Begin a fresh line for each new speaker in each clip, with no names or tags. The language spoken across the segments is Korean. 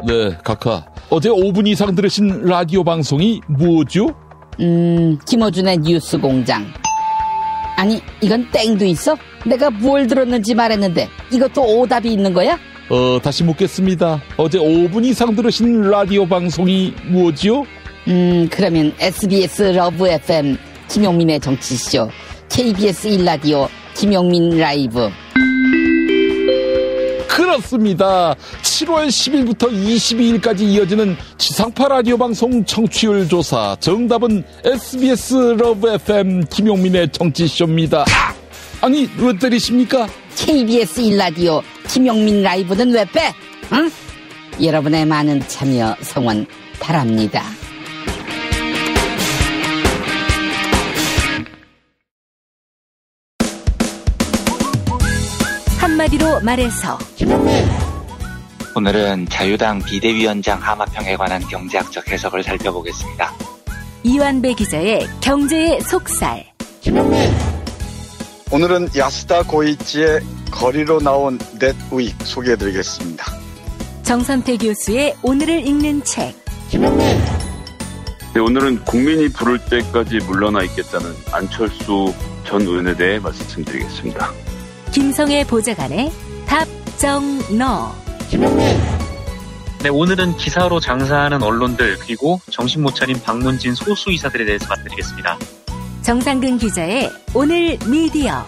네, 각하. 어제 5분 이상 들으신 라디오 방송이 뭐죠?
김어준의 뉴스공장. 아니, 이건 땡도 있어? 내가 뭘 들었는지 말했는데 이것도 오답이 있는 거야?
다시 묻겠습니다. 어제 5분 이상 들으신 라디오 방송이 뭐죠?
그러면 SBS 러브 FM 김용민의 정치쇼, KBS 1라디오 김용민 라이브.
그렇습니다. 7월 10일부터 22일까지 이어지는 지상파 라디오 방송 청취율 조사. 정답은 SBS 러브 FM 김용민의 정치쇼입니다. 아니, 왜 때리십니까?
KBS 1라디오 김용민 라이브는 왜 빼? 응? 여러분의 많은 참여 성원 바랍니다.
한마디로 말해서
오늘은 자유당 비대위원장 하마평에 관한 경제학적 해석을 살펴보겠습니다.
이완배 기자의 경제의 속살.
오늘은 야스다 고이치의 거리로 나온 넷 우익 소개해드리겠습니다.
정선태 교수의 오늘을 읽는 책.
네, 오늘은 국민이 부를 때까지 물러나 있겠다는 안철수 전 의원에 대해 말씀드리겠습니다.
김성애 보좌관의 답정너.
네, 오늘은 기사로 장사하는 언론들 그리고 정신 못 차린 방문진 소수이사들에 대해서 말씀드리겠습니다.
정상근 기자의 오늘 미디어.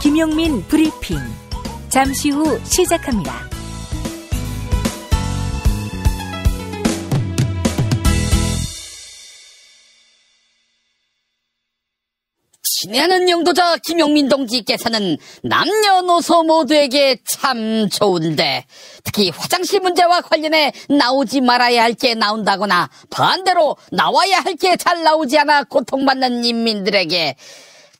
김용민 브리핑. 잠시 후 시작합니다.
친애하는 영도자 김용민 동지께서는 남녀노소 모두에게 참 좋은데 특히 화장실 문제와 관련해 나오지 말아야 할 게 나온다거나 반대로 나와야 할 게 잘 나오지 않아 고통받는 인민들에게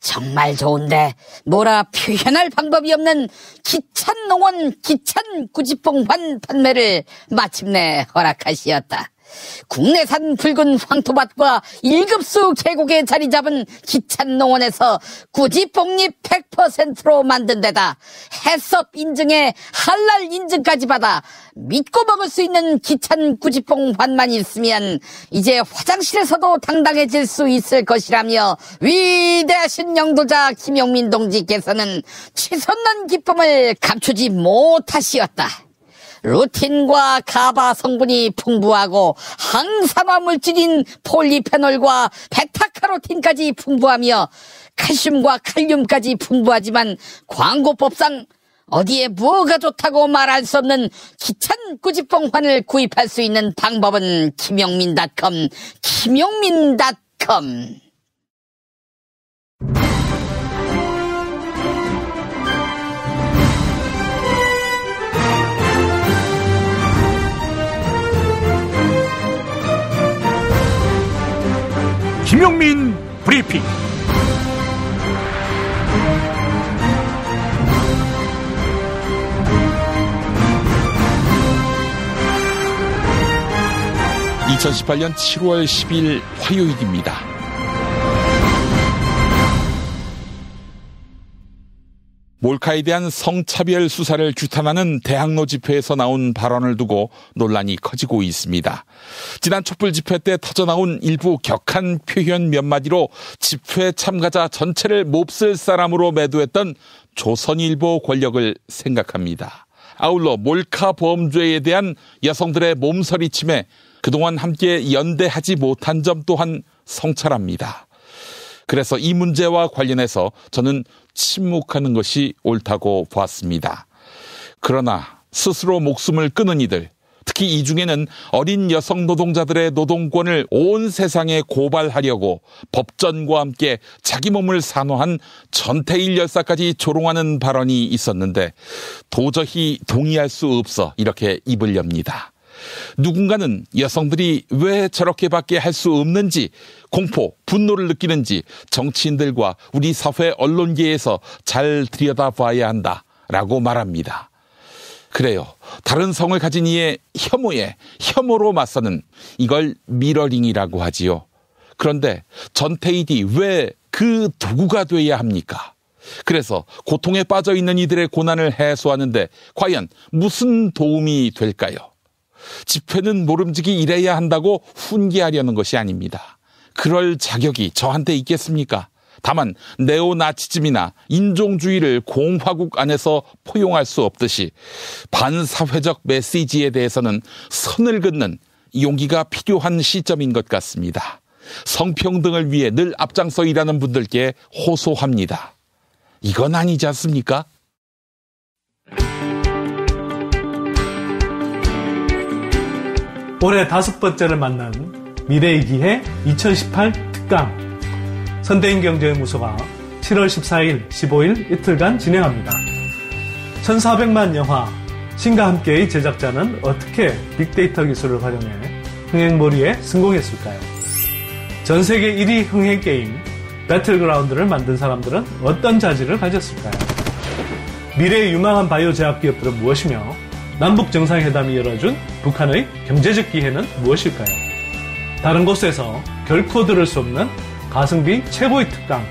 정말 좋은데 뭐라 표현할 방법이 없는 기찬농원 기찬구지뽕환 판매를 마침내 허락하시었다. 국내산 붉은 황토밭과 1급수 계곡에 자리 잡은 기찬농원에서 구지뽕잎 100%로 만든 데다 해썹 인증에 할랄 인증까지 받아 믿고 먹을 수 있는 기찬 구지뽕환만 있으면 이제 화장실에서도 당당해질 수 있을 것이라며 위대하신 영도자 김용민 동지께서는 치솟는 기쁨을 감추지 못하시었다. 루틴과 가바 성분이 풍부하고 항산화 물질인 폴리페놀과 베타카로틴까지 풍부하며 칼슘과 칼륨까지 풍부하지만 광고법상 어디에 뭐가 좋다고 말할 수 없는 기찬 구지뽕환을 구입할 수 있는 방법은 김용민.com.
김용민 브리핑.
(2018년 7월 10일) 화요일입니다. 몰카에 대한 성차별 수사를 규탄하는 대학로 집회에서 나온 발언을 두고 논란이 커지고 있습니다. 지난 촛불 집회 때 터져나온 일부 격한 표현 몇 마디로 집회 참가자 전체를 몹쓸 사람으로 매도했던 조선일보 권력을 생각합니다. 아울러 몰카 범죄에 대한 여성들의 몸서리침에 그동안 함께 연대하지 못한 점 또한 성찰합니다. 그래서 이 문제와 관련해서 저는 침묵하는 것이 옳다고 보았습니다. 그러나 스스로 목숨을 끊은 이들, 특히 이 중에는 어린 여성 노동자들의 노동권을 온 세상에 고발하려고 법전과 함께 자기 몸을 산호한 전태일 열사까지 조롱하는 발언이 있었는데 도저히 동의할 수 없어 이렇게 입을 엽니다. 누군가는 여성들이 왜 저렇게밖에 할 수 없는지 공포, 분노를 느끼는지 정치인들과 우리 사회 언론계에서 잘 들여다봐야 한다라고 말합니다. 그래요. 다른 성을 가진 이의 혐오에 혐오로 맞서는 이걸 미러링이라고 하지요. 그런데 전태일이 왜 그 도구가 돼야 합니까? 그래서 고통에 빠져 있는 이들의 고난을 해소하는데 과연 무슨 도움이 될까요? 집회는 모름지기 일해야 한다고 훈계하려는 것이 아닙니다. 그럴 자격이 저한테 있겠습니까? 다만 네오나치즘이나 인종주의를 공화국 안에서 포용할 수 없듯이 반사회적 메시지에 대해서는 선을 긋는 용기가 필요한 시점인 것 같습니다. 성평등을 위해 늘 앞장서 일하는 분들께 호소합니다. 이건 아니지 않습니까?
올해 5번째를 만난 미래의 기회 2018 특강 선대인경제연구소가 7월 14일, 15일 이틀간 진행합니다. 1400만 영화 신과 함께의 제작자는 어떻게 빅데이터 기술을 활용해 흥행몰이에 성공했을까요? 전세계 1위 흥행게임 배틀그라운드를 만든 사람들은 어떤 자질을 가졌을까요? 미래의 유망한 바이오 제약 기업들은 무엇이며 남북정상회담이 열어준 북한의 경제적 기회는 무엇일까요? 다른 곳에서 결코 들을 수 없는 가성비 최고의 특강,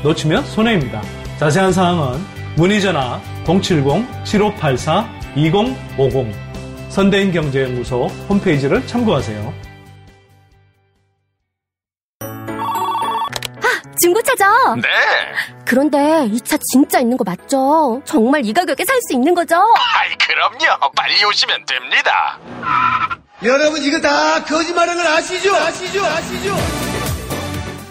놓치면 손해입니다. 자세한 사항은 문의전화 070-7584-2050 선대인경제연구소 홈페이지를 참고하세요.
중고차죠?
네.
그런데 이 차 진짜 있는 거 맞죠? 정말 이 가격에 살 수 있는 거죠?
아이, 그럼요. 빨리 오시면 됩니다.
여러분 이거 다 거짓말하는 걸 아시죠?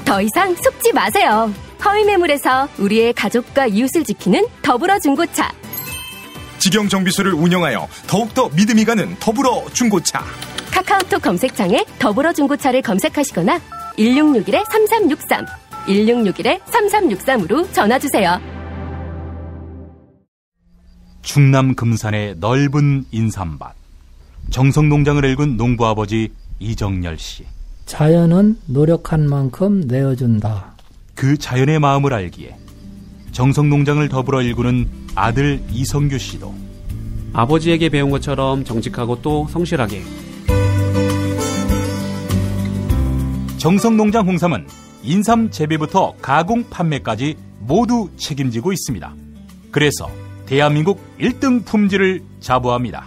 더 이상 속지 마세요. 허위 매물에서 우리의 가족과 이웃을 지키는 더불어 중고차.
직영 정비소를 운영하여 더욱더 믿음이 가는 더불어 중고차.
카카오톡 검색창에 더불어 중고차를 검색하시거나 1661-3363 1661-3363으로 전화주세요.
충남 금산의 넓은 인삼밭. 정성농장을 일군 농부아버지 이정열 씨.
자연은 노력한 만큼 내어준다.
그 자연의 마음을 알기에 정성농장을 더불어 일구는 아들 이성규 씨도
아버지에게 배운 것처럼 정직하고 또 성실하게.
정성농장 홍삼은 인삼 재배부터 가공 판매까지 모두 책임지고 있습니다. 그래서 대한민국 1등 품질을 자부합니다.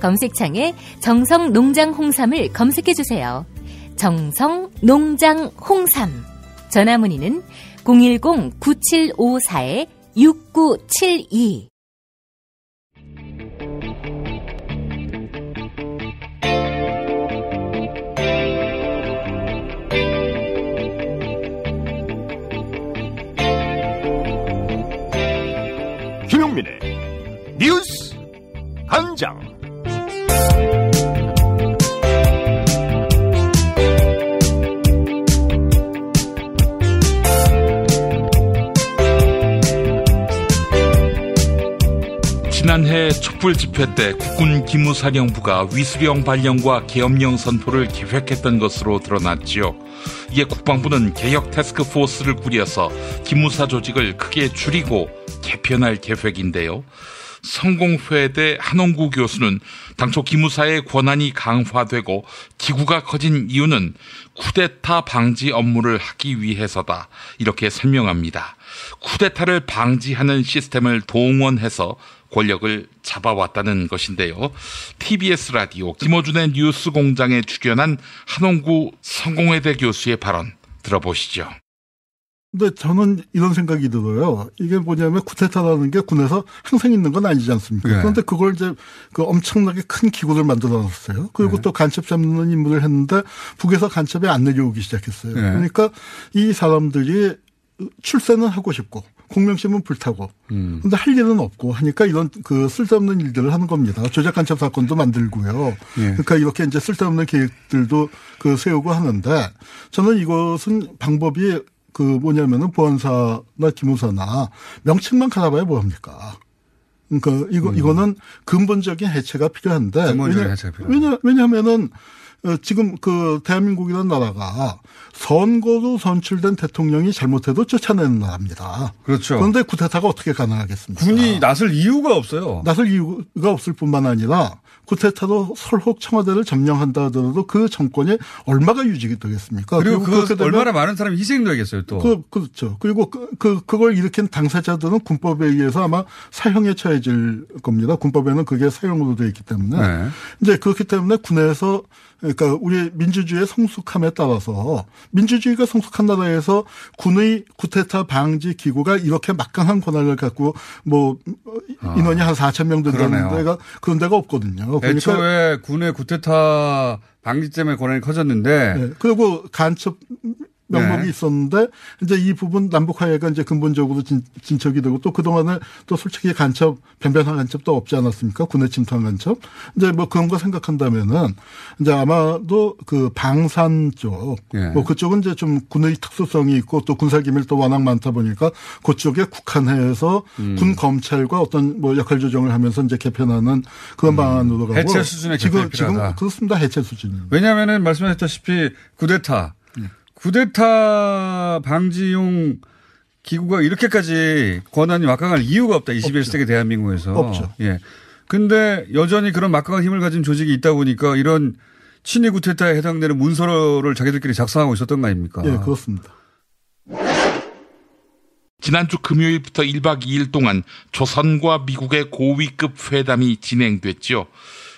검색창에 정성농장 홍삼을 검색해주세요. 정성농장 홍삼. 전화문의는 010-9754-6972.
김용민의 뉴스 간장.
지난해 촛불 집회 때 국군 기무사령부가 위수령 발령과 계엄령 선포를 계획했던 것으로 드러났지요. 이에 국방부는 개혁 태스크포스를 꾸려서 기무사 조직을 크게 줄이고 개편할 계획인데요. 성공회대 한홍구 교수는 당초 기무사의 권한이 강화되고 기구가 커진 이유는 쿠데타 방지 업무를 하기 위해서다, 이렇게 설명합니다. 쿠데타를 방지하는 시스템을 동원해서 권력을 잡아왔다는 것인데요. TBS 라디오 김어준의 뉴스 공장에 출연한 한홍구 성공회대 교수의 발언 들어보시죠.
근데 저는 이런 생각이 들어요. 이게 뭐냐면 쿠데타라는 게 군에서 항상 있는 건 아니지 않습니까? 네. 그런데 그걸 이제 그 엄청나게 큰 기구를 만들어 놨어요. 그리고 또 간첩 잡는 임무를 했는데 북에서 간첩이 안 내려오기 시작했어요. 그러니까 이 사람들이 출세는 하고 싶고 공명심은 불타고 근데 할 일은 없고 하니까 이런 그 쓸데없는 일들을 하는 겁니다. 조작 간첩 사건도 만들고요. 그러니까 이렇게 이제 쓸데없는 계획들도 그 세우고 하는데 저는 이것은 방법이 그 뭐냐면은 보안사나 기무사나 명칭만 갈아봐야 뭐합니까? 그러니까 이거는 근본적인 해체가 필요한데 왜냐하면은 지금 그 대한민국이라는 나라가 선거로 선출된 대통령이 잘못해도 쫓아내는 나라입니다.
그렇죠.
그런데 쿠데타가 어떻게 가능하겠습니까?
군이 나설 이유가 없어요.
나설 이유가 없을 뿐만 아니라 쿠데타로 설혹 청와대를 점령한다 하더라도 그 정권이 얼마가 유지가 되겠습니까?
그리고 얼마나 많은 사람이 희생되겠어요, 또.
그렇죠. 그리고 그걸 일으킨 당사자들은 군법에 의해서 아마 사형에 처해질 겁니다. 군법에는 그게 사형으로 되어 있기 때문에. 네. 이제 그렇기 때문에 군에서 그러니까 우리 민주주의의 성숙함에 따라서 민주주의가 성숙한 나라에서 군의 쿠데타 방지 기구가 이렇게 막강한 권한을 갖고 뭐 인원이 한 4,000명 된다는 데가 그런 데가 없거든요.
그러니까 애초에 군의 쿠데타 방지 때문에 권한이 커졌는데.
네. 그리고 간첩 명목이 있었는데 이제 이 부분 남북 화해가 이제 근본적으로 진척이 되고 또 그동안에 또 솔직히 변변한 간첩도 없지 않았습니까? 군에 침투한 간첩. 이제 뭐 그런 거 생각한다면은 이제 아마도 그 방산 쪽 뭐 그쪽은 이제 좀 군의 특수성이 있고 또 군사기밀도 워낙 많다 보니까 그쪽에 국한해서 군 검찰과 어떤 뭐 역할 조정을 하면서 이제 개편하는 그런 방안으로 가고
해체 수준의 개편이 필요하다.
지금 그렇습니다. 해체 수준입니다.
왜냐하면은 말씀하셨다시피 쿠데타 방지용 기구가 이렇게까지 권한이 막강할 이유가 없다. 21세기 대한민국에서.
없죠.
예. 근데 여전히 그런 막강한 힘을 가진 조직이 있다 보니까 이런 친위 쿠데타에 해당되는 문서를 자기들끼리 작성하고 있었던 거 아닙니까?
예, 그렇습니다.
지난주 금요일부터 1박 2일 동안 조선과 미국의 고위급 회담이 진행됐죠.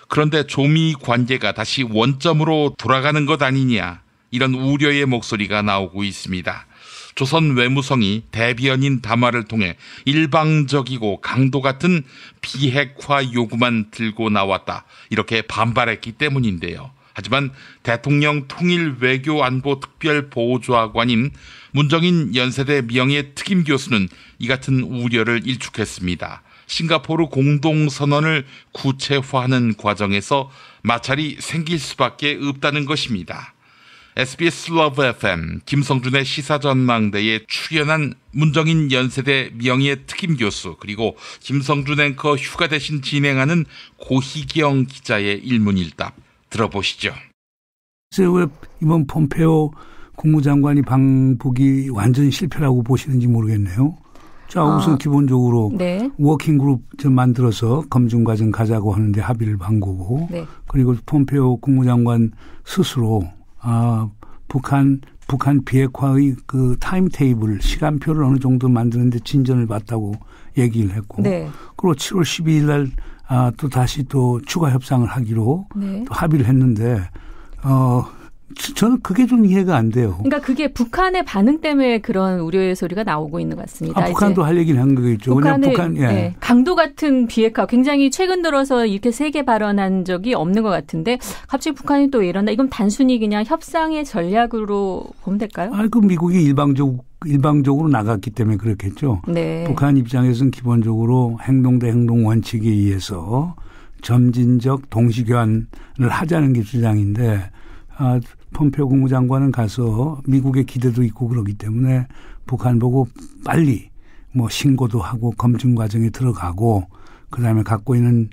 그런데 조미 관계가 다시 원점으로 돌아가는 것 아니냐. 이런 우려의 목소리가 나오고 있습니다. 조선 외무성이 대변인 담화를 통해 일방적이고 강도 같은 비핵화 요구만 들고 나왔다. 이렇게 반발했기 때문인데요. 하지만 대통령 통일 외교안보 특별보좌관인 문정인 연세대 명예특임 교수는 이 같은 우려를 일축했습니다. 싱가포르 공동선언을 구체화하는 과정에서 마찰이 생길 수밖에 없다는 것입니다. SBS 러브 FM 김성준의 시사전망대에 출연한 문정인 연세대 명예특임 교수 그리고 김성준 앵커 휴가 대신 진행하는 고희경 기자의 일문일답 들어보시죠.
왜 이번 폼페오 국무장관이 방북이 완전 실패라고 보시는지 모르겠네요. 자, 우선 기본적으로 워킹그룹 좀 만들어서 검증과정 가자고 하는데 합의를 한 거고 그리고 폼페오 국무장관 스스로 북한 비핵화의 그 타임테이블 시간표를 어느 정도 만드는데 진전을 봤다고 얘기를 했고 그리고 7월 12일 날 또 다시 또 추가 협상을 하기로 또 합의를 했는데 저는 그게 좀 이해가 안 돼요.
그러니까 그게 북한의 반응 때문에 그런 우려의 소리가 나오고 있는 것 같습니다.
북한도 할 얘기는 한 거겠죠.
북한의 강도 같은 비핵화 굉장히 최근 들어서 이렇게 세게 발언한 적이 없는 것 같은데 갑자기 북한이 또 이런다. 이건 단순히 그냥 협상의 전략으로 보면 될까요?
그 미국이 일방적으로 나갔기 때문에 그렇겠죠. 북한 입장에서는 기본적으로 행동 대 행동 원칙에 의해서 점진적 동시교환을 하자는 게 주장인데 폼페오 국무장관은 가서 미국의 기대도 있고 그러기 때문에 북한 보고 빨리 뭐 신고도 하고 검증 과정에 들어가고 그다음에 갖고 있는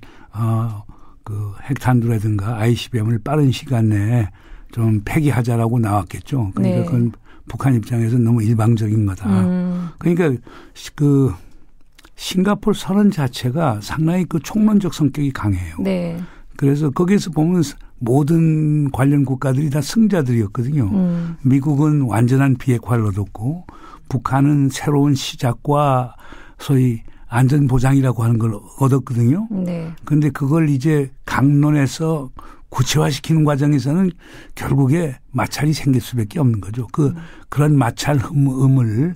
그 핵탄두라든가 ICBM을 빠른 시간 내에 좀 폐기하자라고 나왔겠죠. 그러니까 그건 북한 입장에서는 너무 일방적인 거다. 그러니까 그 싱가포르 선언 자체가 상당히 그 총론적 성격이 강해요. 그래서 거기에서 보면 모든 관련 국가들이 다 승자들이었거든요. 미국은 완전한 비핵화를 얻었고 북한은 새로운 시작과 소위 안전보장이라고 하는 걸 얻었거든요. 그런데 그걸 이제 강론에서 구체화시키는 과정에서는 결국에 마찰이 생길 수밖에 없는 거죠. 그런 마찰음을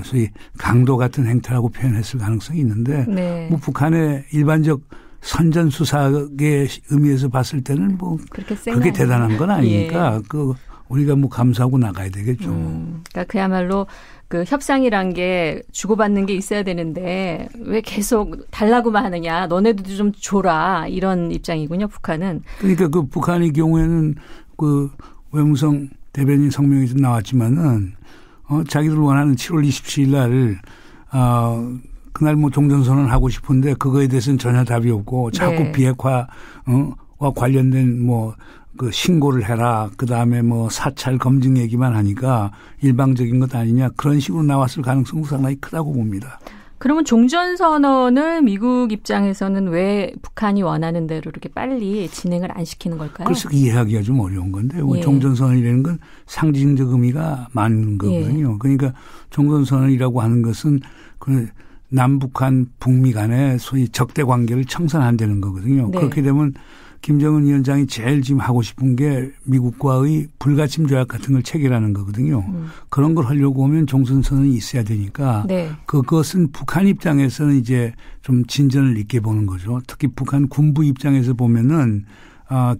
소위 강도 같은 행태라고 표현했을 가능성이 있는데 뭐 북한의 일반적 선전수사의 의미에서 봤을 때는 뭐 그게 대단한 건 아니니까 우리가 뭐 감수하고 나가야 되겠죠.
그러니까 그야말로 그 협상이란 게 주고받는 게 있어야 되는데 왜 계속 달라고만 하느냐. 너네들도 좀 줘라. 이런 입장이군요. 북한은.
그러니까 그 북한의 경우에는 그 외무성 대변인 성명이 좀 나왔지만은 자기들 원하는 7월 27일 날 그날 뭐 종전선언을 하고 싶은데 그거에 대해서는 전혀 답이 없고 자꾸 비핵화와 관련된 뭐 그 신고를 해라. 그다음에 뭐 사찰 검증 얘기만 하니까 일방적인 것 아니냐. 그런 식으로 나왔을 가능성도 상당히 크다고 봅니다.
그러면 종전선언을 미국 입장에서는 왜 북한이 원하는 대로 이렇게 빨리 진행을 안 시키는 걸까요?
그래서 이해하기가 좀 어려운 건데 예. 종전선언이라는 건 상징적 의미가 많은 거거든요. 예. 그러니까 종전선언이라고 하는 것은 그 남북한 북미 간의 소위 적대 관계를 청산한다는 거거든요. 네. 그렇게 되면 김정은 위원장이 제일 지금 하고 싶은 게 미국과의 불가침 조약 같은 걸 체결하는 거거든요. 그런 걸 하려고 하면 종전선언이 있어야 되니까 네. 그것은 북한 입장에서는 이제 좀 진전을 있게 보는 거죠. 특히 북한 군부 입장에서 보면은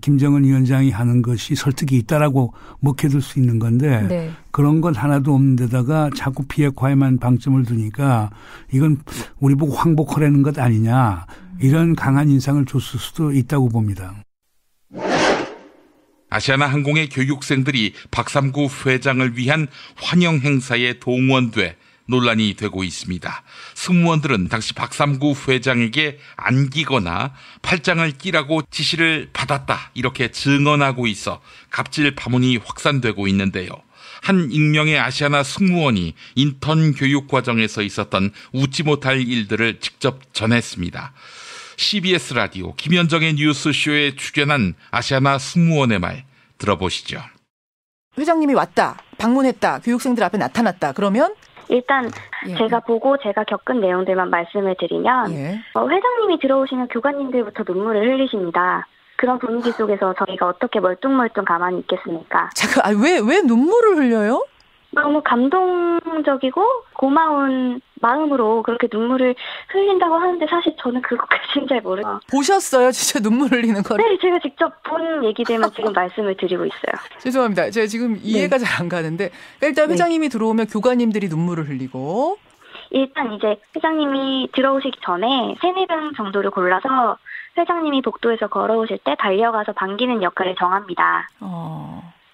김정은 위원장이 하는 것이 설득이 있다라고 먹혀들 수 있는 건데 네. 그런 건 하나도 없는 데다가 자꾸 비핵화에만 방점을 두니까 이건 우리 보고 황복하라는 것 아니냐 이런 강한 인상을 줬을 수도 있다고 봅니다.
아시아나 항공의 교육생들이 박삼구 회장을 위한 환영 행사에 동원돼 논란이 되고 있습니다. 승무원들은 당시 박삼구 회장에게 안기거나 팔짱을 끼라고 지시를 받았다 이렇게 증언하고 있어 갑질 파문이 확산되고 있는데요. 한 익명의 아시아나 승무원이 인턴 교육 과정에서 있었던 웃지 못할 일들을 직접 전했습니다. CBS 라디오 김현정의 뉴스쇼에 출연한 아시아나 승무원의 말 들어보시죠.
회장님이 왔다, 방문했다, 교육생들 앞에 나타났다. 그러면?
일단
예.
제가 보고 제가 겪은 내용들만 말씀을 드리면
예.
회장님이 들어오시면 교관님들부터 눈물을 흘리십니다. 그런 분위기 속에서 저희가 어떻게 멀뚱멀뚱 가만히 있겠습니까?
잠깐, 왜 눈물을 흘려요?
너무 감동적이고 고마운 마음으로 그렇게 눈물을 흘린다고 하는데 사실 저는 그것까지는 잘 모르겠어요.
보셨어요? 진짜 눈물 흘리는 거를?
네, 제가 직접 본 얘기들만 지금 말씀을 드리고 있어요.
죄송합니다. 제가 지금 이해가 잘 안 가는데 일단 회장님이 들어오면 교관님들이 눈물을 흘리고
일단 이제 회장님이 들어오시기 전에 3-4명 정도를 골라서 회장님이 복도에서 걸어오실 때 달려가서 반기는 역할을 정합니다.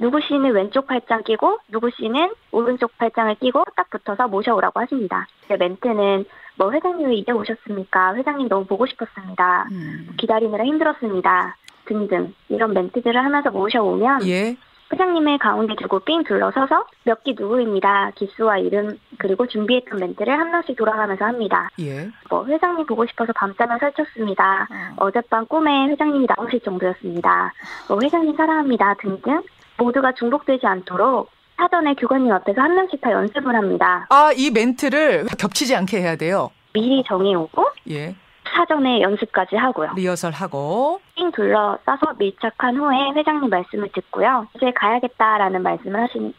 누구 씨는 왼쪽 팔짱 끼고 누구 씨는 오른쪽 팔짱을 끼고 딱 붙어서 모셔오라고 하십니다. 제 멘트는 뭐 회장님 왜 이제 오셨습니까? 회장님 너무 보고 싶었습니다. 기다리느라 힘들었습니다. 등등 이런 멘트들을 하면서 모셔오면
예.
회장님을 가운데 두고 삥 둘러서서 몇 기 누구입니다. 기수와 이름 그리고 준비했던 멘트를 한 명씩 돌아가면서 합니다.
예.
뭐 회장님 보고 싶어서 밤잠을 설쳤습니다. 어젯밤 꿈에 회장님이 나오실 정도였습니다. 뭐 회장님 사랑합니다. 등등 모두가 중복되지 않도록 사전에 교관님 앞에서 한 명씩 다 연습을 합니다.
이 멘트를 겹치지 않게 해야 돼요.
미리 정해오고
예.
사전에 연습까지 하고요.
리허설하고
삥 둘러싸서 밀착한 후에 회장님 말씀을 듣고요. 이제 가야겠다라는 말씀을 하시면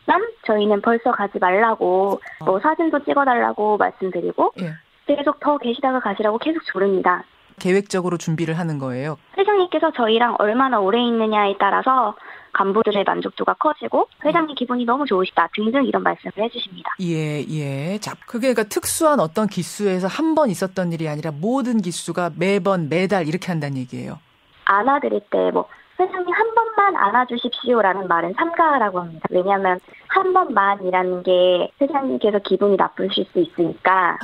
저희는 벌써 가지 말라고 뭐 사진도 찍어달라고 말씀드리고
예.
계속 더 계시다가 가시라고 계속 조릅니다.
계획적으로 준비를 하는 거예요.
회장님께서 저희랑 얼마나 오래 있느냐에 따라서 간부들의 만족도가 커지고 회장님 기분이 너무 좋으시다 등등 이런 말씀을 해주십니다.
예. 자, 그게 그러니까 특수한 어떤 기수에서 한 번 있었던 일이 아니라 모든 기수가 매번 매달 이렇게 한다는 얘기예요.
안아드릴 때 뭐 회장님 한 번만 안아주십시오라는 말은 삼가라고 합니다. 왜냐하면 한 번만이라는 게 회장님께서 기분이 나쁘실 수 있으니까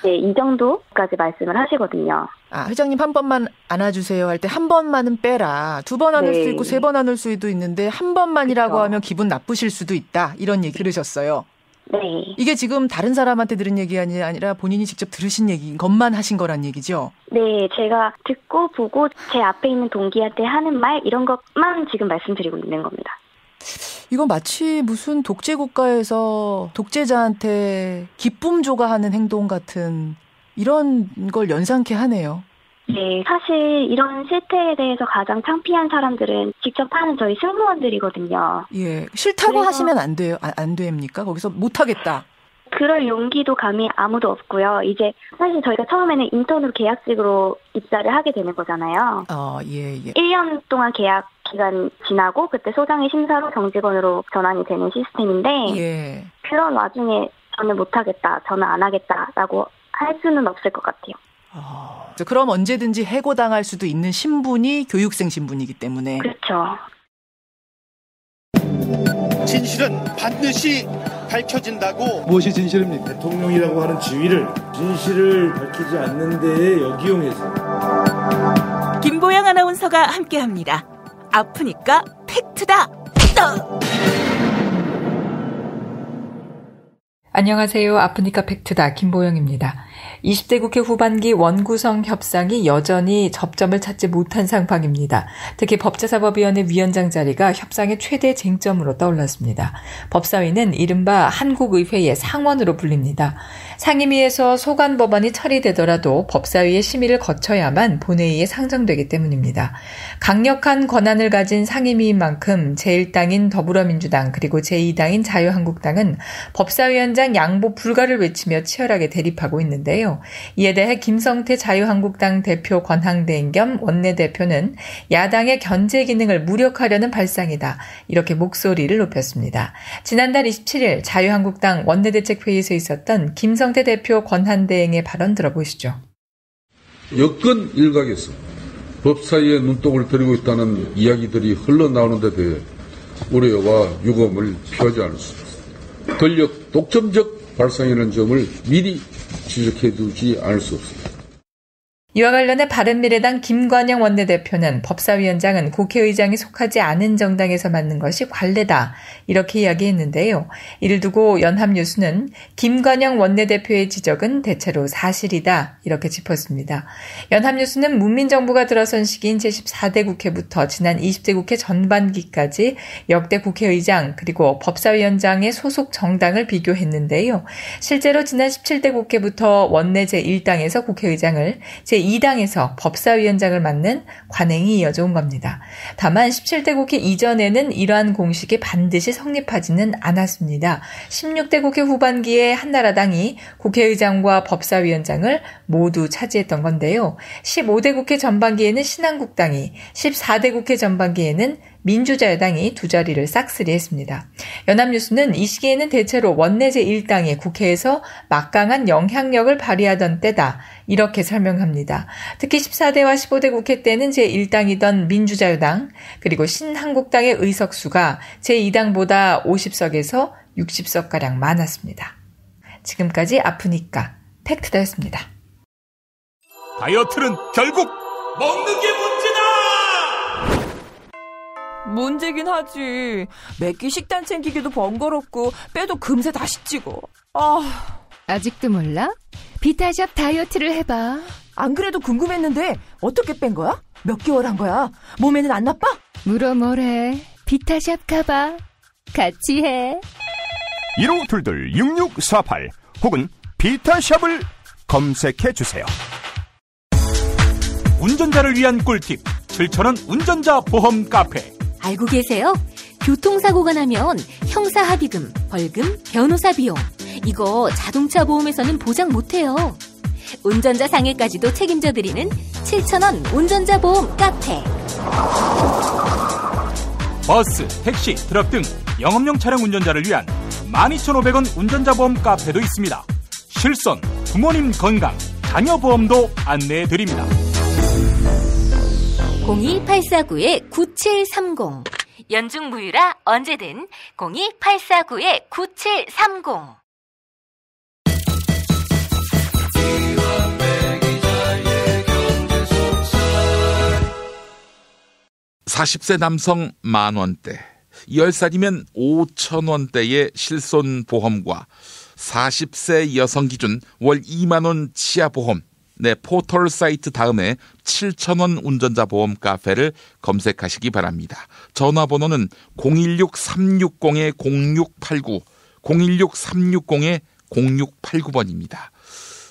네, 이 정도까지 말씀을 하시거든요.
회장님 한 번만 안아주세요 할 때 한 번만은 빼라. 2번 안을
네.
수도 있고 3번 안을 수도 있는데 한 번만이라고
그렇죠.
하면 기분 나쁘실 수도 있다. 이런 얘기 들으셨어요.
네.
이게 지금 다른 사람한테 들은 얘기 아니라 본인이 직접 들으신 얘기인 것만 하신 거란 얘기죠?
네, 제가 듣고 보고 제 앞에 있는 동기한테 하는 말 이런 것만 지금 말씀드리고 있는 겁니다.
이건 마치 무슨 독재 국가에서 독재자한테 기쁨 조가하는 행동 같은 이런 걸 연상케 하네요.
네, 사실 이런 실태에 대해서 가장 창피한 사람들은 직접 하는 저희 승무원들이거든요.
예, 싫다고 하시면 안 돼요. 안 됩니까? 거기서 못 하겠다.
그럴 용기도 감히 아무도 없고요. 이제 사실 저희가 처음에는 인턴으로 계약직으로 입사를 하게 되는 거잖아요.
예.
1년 동안 계약 기간 지나고 그때 소장의 심사로 정직원으로 전환이 되는 시스템인데
예.
그런 와중에 저는 못하겠다, 저는 안 하겠다라고 할 수는 없을 것 같아요.
그럼 언제든지 해고당할 수도 있는 신분이 교육생 신분이기 때문에.
그렇죠.
진실은 반드시 밝혀진다고.
무엇이 진실입니까? 대통령이라고 하는 지위를 진실을 밝히지 않는 데에 역이용해서.
김보영 아나운서가 함께합니다. 아프니까 팩트다.
안녕하세요. 아프니까 팩트다. 김보영입니다.
20대 국회 후반기 원구성 협상이 여전히 접점을 찾지 못한 상황입니다. 특히 법제사법위원회 위원장 자리가 협상의 최대 쟁점으로 떠올랐습니다. 법사위는 이른바 한국의회의 상원으로 불립니다. 상임위에서 소관 법안이 처리되더라도 법사위의 심의를 거쳐야만 본회의에 상정되기 때문입니다. 강력한 권한을 가진 상임위인 만큼 제1당인 더불어민주당 그리고 제2당인 자유한국당은 법사위원장 양보 불가를 외치며 치열하게 대립하고 있는데요. 이에 대해 김성태 자유한국당 대표 권한대행 겸 원내대표는 야당의 견제 기능을 무력화하려는 발상이다. 이렇게 목소리를 높였습니다. 지난달 27일 자유한국당 원내대책회의에서 있었던 김성태 대표 권한대행의 발언 들어보시죠.
여권 일각에서 법사위에 눈독을 들이고 있다는 이야기들이 흘러나오는 데 대해 우려와 유감을 표하지 않을 수 없습니다. 권력 독점적 발상이라는 점을 미리 지적해두지 않을 수 없습니다.
이와 관련해 바른미래당 김관영 원내대표는 법사위원장은 국회의장이 속하지 않은 정당에서 맡는 것이 관례다. 이렇게 이야기했는데요. 이를 두고 연합뉴스는 김관영 원내대표의 지적은 대체로 사실이다. 이렇게 짚었습니다. 연합뉴스는 문민정부가 들어선 시기인 제14대 국회부터 지난 20대 국회 전반기까지 역대 국회의장 그리고 법사위원장의 소속 정당을 비교했는데요. 실제로 지난 17대 국회부터 원내 제1당에서 국회의장을 제2당에서 법사위원장을 맡는 관행이 이어져 온 겁니다. 다만 17대 국회 이전에는 이러한 공식이 반드시 성립하지는 않았습니다. 16대 국회 후반기에 한나라당이 국회의장과 법사위원장을 모두 차지했던 건데요. 15대 국회 전반기에는 신한국당이, 14대 국회 전반기에는 민주자유당이 두 자리를 싹쓸이했습니다. 연합뉴스는 이 시기에는 대체로 원내 제1당이 국회에서 막강한 영향력을 발휘하던 때다. 이렇게 설명합니다. 특히 14대와 15대 국회 때는 제1당이던 민주자유당 그리고 신한국당의 의석수가 제2당보다 50석에서 60석가량 많았습니다. 지금까지 아프니까 팩트다였습니다.
다이어트는 결국 먹는 게 문제다!
문제긴 하지. 매끼 식단 챙기기도 번거롭고 빼도 금세 다시 찌고.
아직도 몰라? 비타샵 다이어트를 해봐.
안 그래도 궁금했는데 어떻게 뺀 거야? 몇 개월 한 거야? 몸에는 안 나빠?
물어 뭐래. 비타샵 가봐. 같이 해.
1522-6648 혹은 비타샵을 검색해주세요.
운전자를 위한 꿀팁 7,000원 운전자 보험 카페.
알고 계세요? 교통사고가 나면 형사합의금, 벌금, 변호사 비용 이거 자동차 보험에서는 보장 못해요. 운전자 상해까지도 책임져드리는 7,000원 운전자 보험 카페.
버스, 택시, 트럭 등 영업용 차량 운전자를 위한 12,500원 운전자 보험 카페도 있습니다. 실손, 부모님 건강, 자녀 보험도 안내해드립니다.
02849-9730 연중 무휴라 언제든 02849-9730
40세 남성 10,000원대, 10살이면 5,000원대의 실손보험과 40세 여성 기준 월 2만원 치아 보험, 네, 포털 사이트 다음에 7,000원 운전자 보험 카페를 검색하시기 바랍니다. 전화번호는 016-360-0689, 016-360-0689번입니다.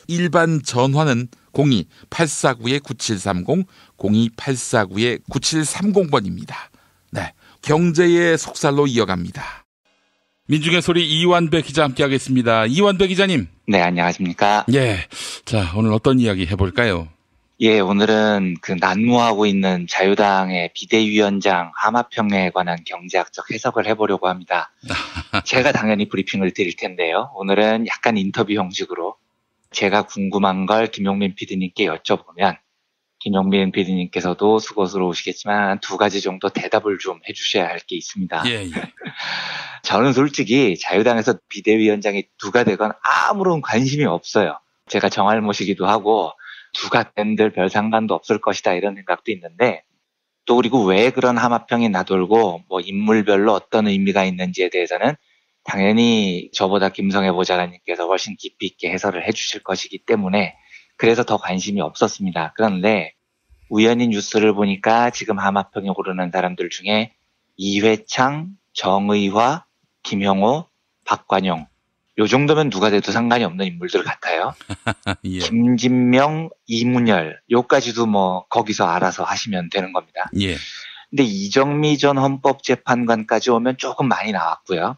일반 전화는 02-849-9730, 02-849-9730번입니다. 네, 경제의 속살로 이어갑니다. 민중의 소리 이완배 기자 함께하겠습니다. 이완배 기자님.
네, 안녕하십니까.
예. 자, 오늘 어떤 이야기 해볼까요?
예, 오늘은 난무하고 있는 자유당의 비대위원장 하마평에 관한 경제학적 해석을 해보려고 합니다. 제가 당연히 브리핑을 드릴 텐데요. 오늘은 약간 인터뷰 형식으로 제가 궁금한 걸 김용민 PD님께 여쭤보면 김용민 PD님께서도 수고스러우시겠지만 두 가지 정도 대답을 좀 해주셔야 할 게 있습니다.
예.
저는 솔직히 자유당에서 비대위원장이 누가 되건 아무런 관심이 없어요. 제가 정할못이기도 하고 누가 된들 별 상관도 없을 것이다 이런 생각도 있는데 또 그리고 왜 그런 하마평이 나돌고 뭐 인물별로 어떤 의미가 있는지에 대해서는 당연히 저보다 김성애 보좌관님께서 훨씬 깊이 있게 해설을 해주실 것이기 때문에 그래서 더 관심이 없었습니다. 그런데 우연히 뉴스를 보니까 지금 하마평에 오르는 사람들 중에 이회창, 정의화, 김형호, 박관용 요 정도면 누가 돼도 상관이 없는 인물들 같아요.
예.
김진명, 이문열 요까지도 뭐 거기서 알아서 하시면 되는 겁니다.
예.
근데 이정미 전 헌법재판관까지 오면 조금 많이 나왔고요.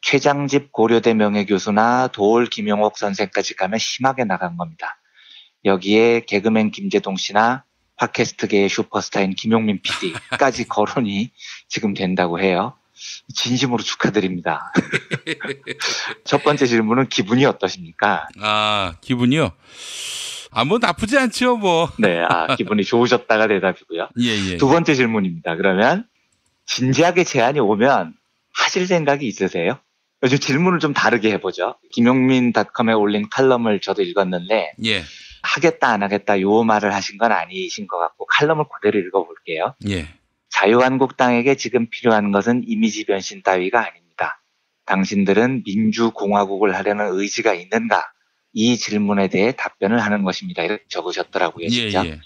최장집 고려대 명예교수나 도올 김용옥 선생까지 가면 심하게 나간 겁니다. 여기에 개그맨 김재동 씨나 팟캐스트계의 슈퍼스타인 김용민 PD까지 거론이 지금 된다고 해요. 진심으로 축하드립니다. 첫 번째 질문은 기분이 어떠십니까?
기분이요? 뭐 나쁘지 않죠, 뭐.
네, 기분이 좋으셨다가 대답이고요.
예.
두 번째 질문입니다. 그러면 진지하게 제안이 오면 하실 생각이 있으세요? 요즘 질문을 좀 다르게 해보죠. 김용민닷컴에 올린 칼럼을 저도 읽었는데
예.
하겠다 안 하겠다 요 말을 하신 건 아니신 것 같고 칼럼을 그대로 읽어볼게요.
예.
자유한국당에게 지금 필요한 것은 이미지 변신 따위가 아닙니다. 당신들은 민주공화국을 하려는 의지가 있는가? 이 질문에 대해 답변을 하는 것입니다. 이렇게 적으셨더라고요. 진짜.
예.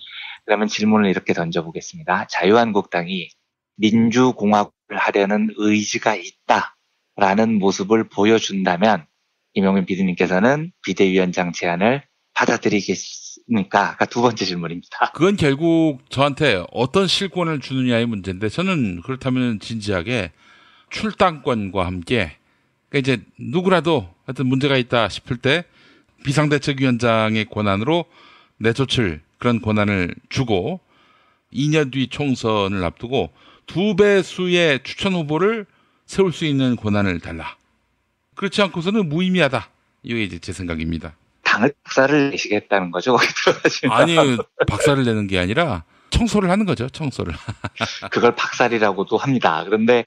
그러면 질문을 이렇게 던져보겠습니다. 자유한국당이 민주공화국을 하려는 의지가 있다라는 모습을 보여준다면 김용민 PD님께서는 비대위원장 제안을 받아들이겠습니까? 두 번째 질문입니다.
그건 결국 저한테 어떤 실권을 주느냐의 문제인데 저는 그렇다면 진지하게 출당권과 함께 그러니까 이제 누구라도 하여튼 문제가 있다 싶을 때 비상대책위원장의 권한으로 내쫓을 그런 권한을 주고 2년 뒤 총선을 앞두고 2배 수의 추천 후보를 세울 수 있는 권한을 달라. 그렇지 않고서는 무의미하다. 이게 이제 제 생각입니다.
당을 박살을 내시겠다는 거죠? 거기 들어가시면.
아니, 박살을 내는 게 아니라 청소를 하는 거죠. 청소를.
그걸 박살이라고도 합니다. 그런데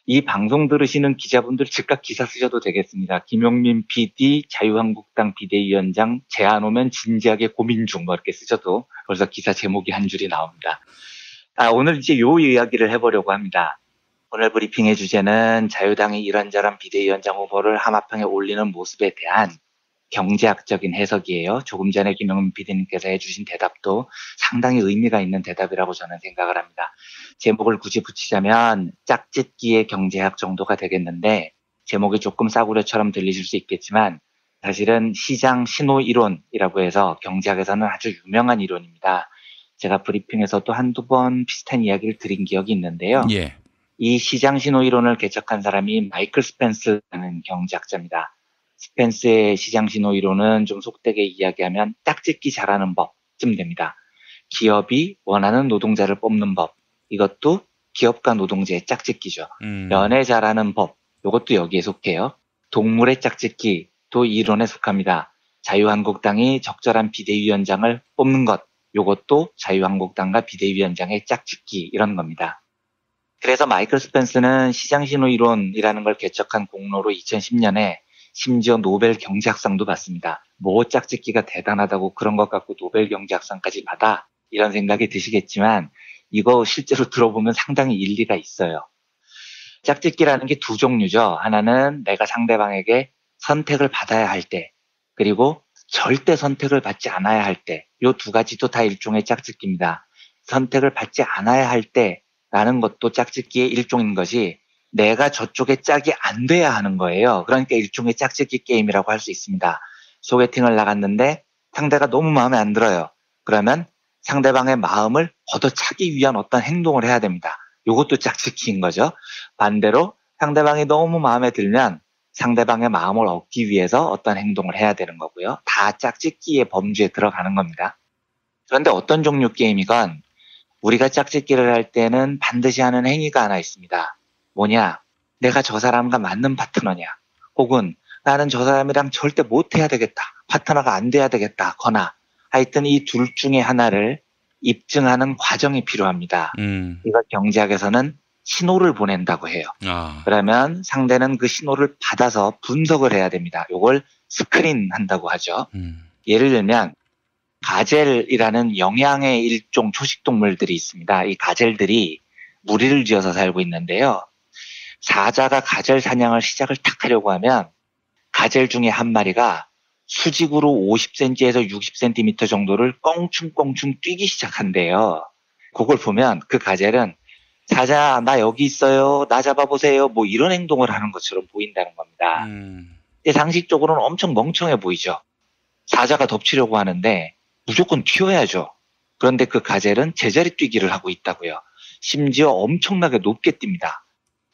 이 방송 들으시는 기자분들 즉각 기사 쓰셔도 되겠습니다. 김용민 PD, 자유한국당 비대위원장 제안 오면 진지하게 고민 중 뭐 이렇게 쓰셔도 벌써 기사 제목이 한 줄이 나옵니다. 오늘 이제 요 이야기를 해보려고 합니다. 오늘 브리핑의 주제는 자유당이 이런저런 비대위원장 후보를 하마평에 올리는 모습에 대한 경제학적인 해석이에요. 조금 전에 김용민 PD님께서 해주신 대답도 상당히 의미가 있는 대답이라고 저는 생각을 합니다. 제목을 굳이 붙이자면 짝짓기의 경제학 정도가 되겠는데 제목이 조금 싸구려처럼 들리실 수 있겠지만 사실은 시장 신호 이론이라고 해서 경제학에서는 아주 유명한 이론입니다. 제가 브리핑에서도 한두 번 비슷한 이야기를 드린 기억이 있는데요.
예.
이 시장 신호 이론을 개척한 사람이 마이클 스펜스라는 경제학자입니다. 스펜스의 시장 신호 이론은 좀 속되게 이야기하면 짝짓기 잘하는 법쯤 됩니다. 기업이 원하는 노동자를 뽑는 법, 이것도 기업과 노동자의 짝짓기죠. 연애 잘하는 법, 이것도 여기에 속해요. 동물의 짝짓기도 이론에 속합니다. 자유한국당이 적절한 비대위원장을 뽑는 것, 이것도 자유한국당과 비대위원장의 짝짓기 이런 겁니다. 그래서 마이클 스펜스는 시장 신호 이론이라는 걸 개척한 공로로 2010년에 심지어 노벨 경제학상도 받습니다. 뭐 짝짓기가 대단하다고 그런 것 갖고 노벨 경제학상까지 받아? 이런 생각이 드시겠지만 이거 실제로 들어보면 상당히 일리가 있어요. 짝짓기라는 게 두 종류죠. 하나는 내가 상대방에게 선택을 받아야 할 때, 그리고 절대 선택을 받지 않아야 할 때, 이 두 가지도 다 일종의 짝짓기입니다. 선택을 받지 않아야 할 때라는 것도 짝짓기의 일종인 것이 내가 저쪽에 짝이 안 돼야 하는 거예요. 그러니까 일종의 짝짓기 게임이라고 할 수 있습니다. 소개팅을 나갔는데 상대가 너무 마음에 안 들어요. 그러면 상대방의 마음을 걷어차기 위한 어떤 행동을 해야 됩니다. 이것도 짝짓기인 거죠. 반대로 상대방이 너무 마음에 들면 상대방의 마음을 얻기 위해서 어떤 행동을 해야 되는 거고요. 다 짝짓기의 범주에 들어가는 겁니다. 그런데 어떤 종류 게임이건 우리가 짝짓기를 할 때는 반드시 하는 행위가 하나 있습니다. 뭐냐? 내가 저 사람과 맞는 파트너냐? 혹은 나는 저 사람이랑 절대 못 해야 되겠다. 파트너가 안 돼야 되겠다. 거나 하여튼 이 둘 중에 하나를 입증하는 과정이 필요합니다. 이걸 경제학에서는 신호를 보낸다고 해요. 그러면 상대는 그 신호를 받아서 분석을 해야 됩니다. 이걸 스크린한다고 하죠. 예를 들면 가젤이라는 영양의 일종 초식동물들이 있습니다. 이 가젤들이 무리를 지어서 살고 있는데요. 사자가 가젤 사냥을 시작을 탁 하려고 하면 가젤 중에 한 마리가 수직으로 50cm에서 60cm 정도를 껑충껑충 뛰기 시작한대요. 그걸 보면 그 가젤은 사자 나 여기 있어요. 나 잡아보세요. 뭐 이런 행동을 하는 것처럼 보인다는 겁니다. 근데 상식적으로는 엄청 멍청해 보이죠. 사자가 덮치려고 하는데 무조건 튀어야죠. 그런데 그 가젤은 제자리 뛰기를 하고 있다고요. 심지어 엄청나게 높게 뜁니다.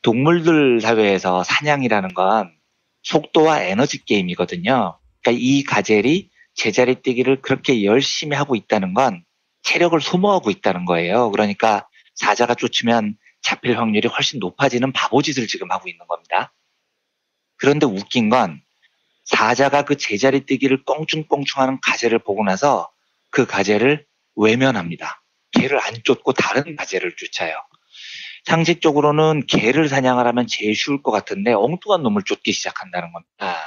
동물들 사회에서 사냥이라는 건 속도와 에너지 게임이거든요. 그러니까 이 가젤이 제자리 뛰기를 그렇게 열심히 하고 있다는 건 체력을 소모하고 있다는 거예요. 그러니까 사자가 쫓으면 잡힐 확률이 훨씬 높아지는 바보짓을 지금 하고 있는 겁니다. 그런데 웃긴 건 사자가 그 제자리 뛰기를 껑충껑충하는 가젤을 보고 나서 그 가젤을 외면합니다. 개를 안 쫓고 다른 가젤을 쫓아요. 상식적으로는 개를 사냥을 하면 제일 쉬울 것 같은데 엉뚱한 놈을 쫓기 시작한다는 겁니다.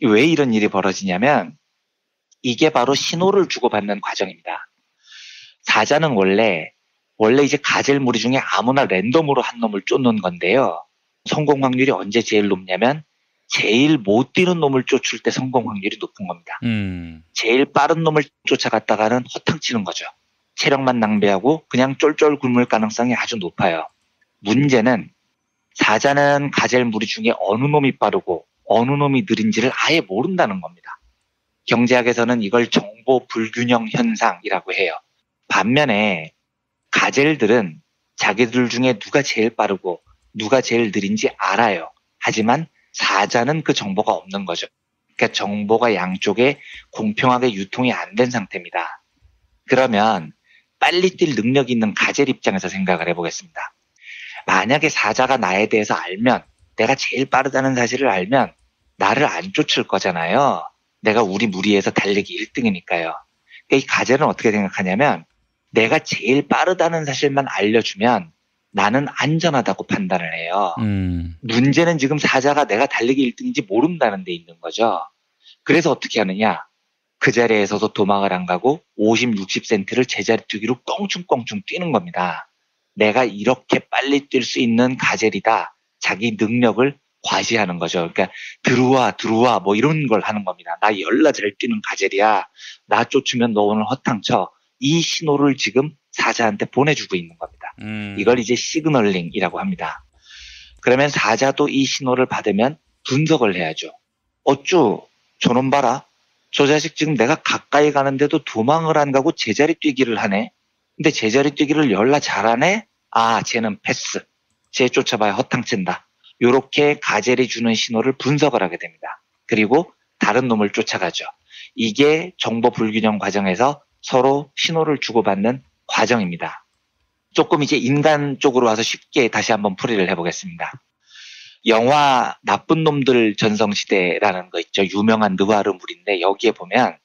왜 이런 일이 벌어지냐면 이게 바로 신호를 주고받는 과정입니다. 사자는 원래 이제 가젤 무리 중에 아무나 랜덤으로 한 놈을 쫓는 건데요. 성공 확률이 언제 제일 높냐면 제일 못 뛰는 놈을 쫓을 때 성공 확률이 높은 겁니다. 제일 빠른 놈을 쫓아갔다가는 허탕치는 거죠. 체력만 낭비하고 그냥 쫄쫄 굶을 가능성이 아주 높아요. 문제는 사자는 가젤 무리 중에 어느 놈이 빠르고 어느 놈이 느린지를 아예 모른다는 겁니다. 경제학에서는 이걸 정보 불균형 현상이라고 해요. 반면에 가젤들은 자기들 중에 누가 제일 빠르고 누가 제일 느린지 알아요. 하지만 사자는 그 정보가 없는 거죠. 그러니까 정보가 양쪽에 공평하게 유통이 안 된 상태입니다. 그러면 빨리 뛸 능력이 있는 가젤 입장에서 생각을 해보겠습니다. 만약에 사자가 나에 대해서 알면, 내가 제일 빠르다는 사실을 알면 나를 안 쫓을 거잖아요. 내가 우리 무리에서 달리기 1등이니까요. 그러니까 이 가젤은 어떻게 생각하냐면 내가 제일 빠르다는 사실만 알려주면 나는 안전하다고 판단을 해요. 문제는 지금 사자가 내가 달리기 1등인지 모른다는 데 있는 거죠. 그래서 어떻게 하느냐. 그 자리에서도 도망을 안 가고 50, 60cm를 제자리 뛰기로 껑충껑충 뛰는 겁니다. 내가 이렇게 빨리 뛸 수 있는 가젤이다. 자기 능력을 과시하는 거죠. 그러니까 들어와 뭐 이런 걸 하는 겁니다. 나 열나 잘 뛰는 가젤이야. 나 쫓으면 너 오늘 허탕쳐. 이 신호를 지금 사자한테 보내주고 있는 겁니다. 이걸 이제 시그널링이라고 합니다. 그러면 사자도 이 신호를 받으면 분석을 해야죠. 어쭈 저놈 봐라. 저 자식 지금 내가 가까이 가는데도 도망을 안 가고 제자리 뛰기를 하네. 근데 제자리 뛰기를 열나 잘하네? 아, 쟤는 패스. 쟤 쫓아봐야 허탕친다. 요렇게 가젤이 주는 신호를 분석을 하게 됩니다. 그리고 다른 놈을 쫓아가죠. 이게 정보 불균형 과정에서 서로 신호를 주고받는 과정입니다. 조금 이제 인간 쪽으로 와서 쉽게 다시 한번 풀이를 해보겠습니다. 영화 나쁜 놈들 전성시대라는 거 있죠. 유명한 느와르물인데 여기에 보면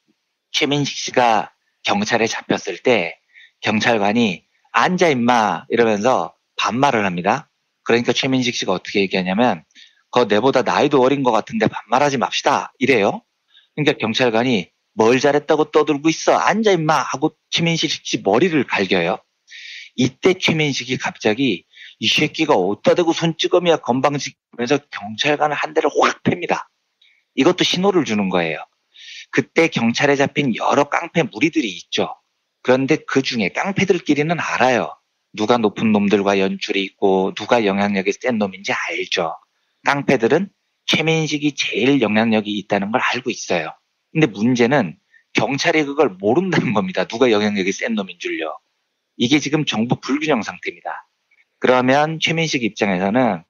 최민식 씨가 경찰에 잡혔을 때 경찰관이 앉아 임마 이러면서 반말을 합니다. 그러니까 최민식 씨가 어떻게 얘기하냐면 그거 내보다 나이도 어린 것 같은데 반말하지 맙시다 이래요. 그러니까 경찰관이 뭘 잘했다고 떠들고 있어 앉아 임마 하고 최민식 씨 머리를 갈겨요. 이때 최민식이 갑자기 이 새끼가 어디다 대고 손찌검이야 건방지면서 경찰관을 한 대를 확 팹니다. 이것도 신호를 주는 거예요. 그때 경찰에 잡힌 여러 깡패 무리들이 있죠. 그런데 그 중에 깡패들끼리는 알아요. 누가 높은 놈들과 연출이 있고 누가 영향력이 센 놈인지 알죠. 깡패들은 최민식이 제일 영향력이 있다는 걸 알고 있어요. 근데 문제는 경찰이 그걸 모른다는 겁니다. 누가 영향력이 센 놈인 줄요. 이게 지금 정보 불균형 상태입니다. 그러면 최민식 입장에서는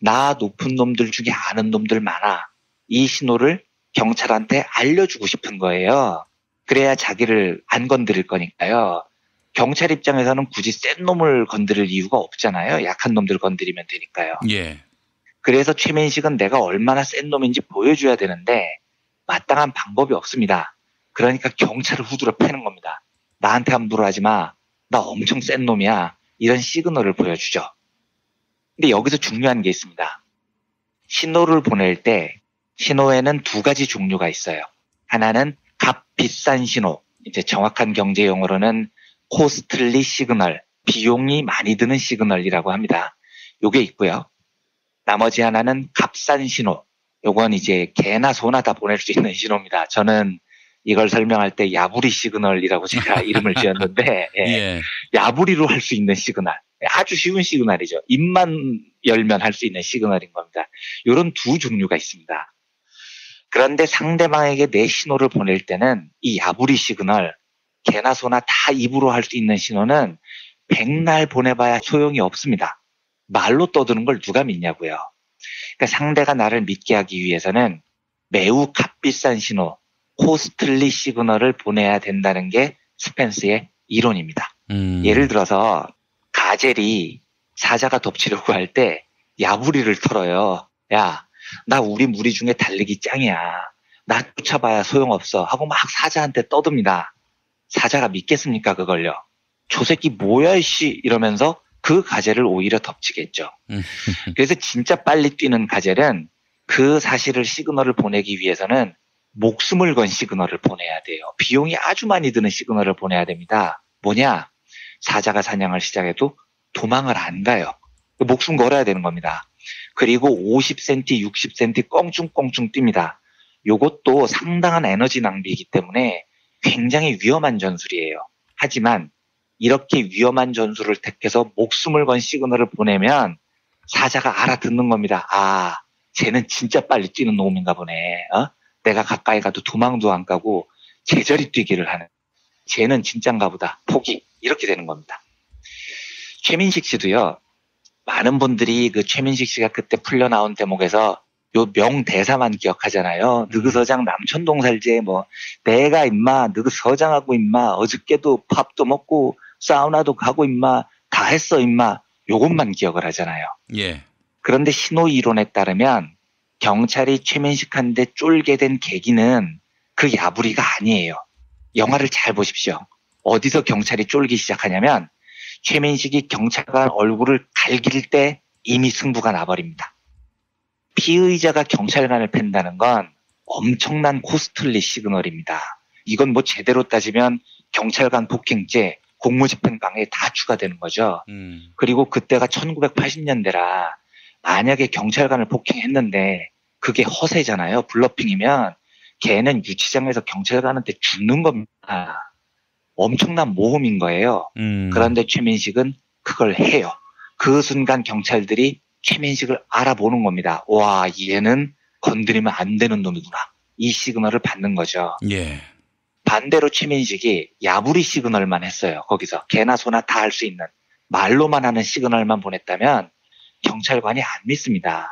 나 높은 놈들 중에 아는 놈들 많아. 이 신호를 경찰한테 알려주고 싶은 거예요. 그래야 자기를 안 건드릴 거니까요. 경찰 입장에서는 굳이 센 놈을 건드릴 이유가 없잖아요. 약한 놈들 건드리면 되니까요.
예.
그래서 최민식은 내가 얼마나 센 놈인지 보여줘야 되는데 마땅한 방법이 없습니다. 그러니까 경찰을 후드려 패는 겁니다. 나한테 함부로 하지 마. 나 엄청 센 놈이야. 이런 시그널을 보여주죠. 근데 여기서 중요한 게 있습니다. 신호를 보낼 때 신호에는 두 가지 종류가 있어요. 하나는 값 비싼 신호, 이제 정확한 경제 용어로는 코스틀리 시그널, 비용이 많이 드는 시그널이라고 합니다. 요게 있고요. 나머지 하나는 값싼 신호. 요건 이제 개나 소나 다 보낼 수 있는 신호입니다. 저는 이걸 설명할 때 야부리 시그널이라고 제가 이름을 지었는데 예. 야부리로 할 수 있는 시그널. 아주 쉬운 시그널이죠. 입만 열면 할 수 있는 시그널인 겁니다. 이런 두 종류가 있습니다. 그런데 상대방에게 내 신호를 보낼 때는 이 야부리 시그널, 개나 소나 다 입으로 할 수 있는 신호는 백날 보내봐야 소용이 없습니다. 말로 떠드는 걸 누가 믿냐고요. 그러니까 상대가 나를 믿게 하기 위해서는 매우 값비싼 신호, 코스틀리 시그널을 보내야 된다는 게 스펜스의 이론입니다. 예를 들어서 가젤이 사자가 덮치려고 할 때 야부리를 털어요. 야, 나 우리 무리 중에 달리기 짱이야. 나 쫓아봐야 소용없어 하고 막 사자한테 떠듭니다. 사자가 믿겠습니까 그걸요? 저 새끼 뭐야 이씨 이러면서 그 가젤을 오히려 덮치겠죠. 그래서 진짜 빨리 뛰는 가젤은 그 사실을 시그널을 보내기 위해서는 목숨을 건 시그널을 보내야 돼요. 비용이 아주 많이 드는 시그널을 보내야 됩니다. 뭐냐? 사자가 사냥을 시작해도 도망을 안 가요. 목숨 걸어야 되는 겁니다. 그리고 50cm, 60cm 껑충껑충 뜁니다. 요것도 상당한 에너지 낭비이기 때문에 굉장히 위험한 전술이에요. 하지만 이렇게 위험한 전술을 택해서 목숨을 건 시그널을 보내면 사자가 알아듣는 겁니다. 아, 쟤는 진짜 빨리 뛰는 놈인가 보네. 내가 가까이 가도 도망도 안 가고 제자리 뛰기를 하는. 쟤는 진짠가 보다. 포기. 이렇게 되는 겁니다. 최민식 씨도요. 많은 분들이 그 최민식 씨가 그때 풀려 나온 대목에서 요 명대사만 기억하잖아요. 너그 서장 남천동 살지 뭐 내가 임마 너그 서장하고 임마 어저께도 밥도 먹고 사우나도 가고 임마 다 했어 임마 요것만 기억을 하잖아요.
예.
그런데 신호 이론에 따르면 경찰이 최민식한테 쫄게 된 계기는 그 야부리가 아니에요. 영화를 잘 보십시오. 어디서 경찰이 쫄기 시작하냐면 최민식이 경찰관 얼굴을 갈길 때 이미 승부가 나버립니다. 피의자가 경찰관을 팬다는 건 엄청난 코스틀리 시그널입니다. 이건 뭐 제대로 따지면 경찰관 폭행죄, 공무집행 방해에 다 추가되는 거죠. 그리고 그때가 1980년대라 만약에 경찰관을 폭행했는데 그게 허세잖아요. 블러핑이면 걔는 유치장에서 경찰관한테 죽는 겁니다. 엄청난 모험인 거예요. 그런데 최민식은 그걸 해요. 그 순간 경찰들이 최민식을 알아보는 겁니다. 와, 얘는 건드리면 안 되는 놈이구나. 이 시그널을 받는 거죠.
예.
반대로 최민식이 야부리 시그널만 했어요. 거기서 개나 소나 다 할 수 있는 말로만 하는 시그널만 보냈다면 경찰관이 안 믿습니다.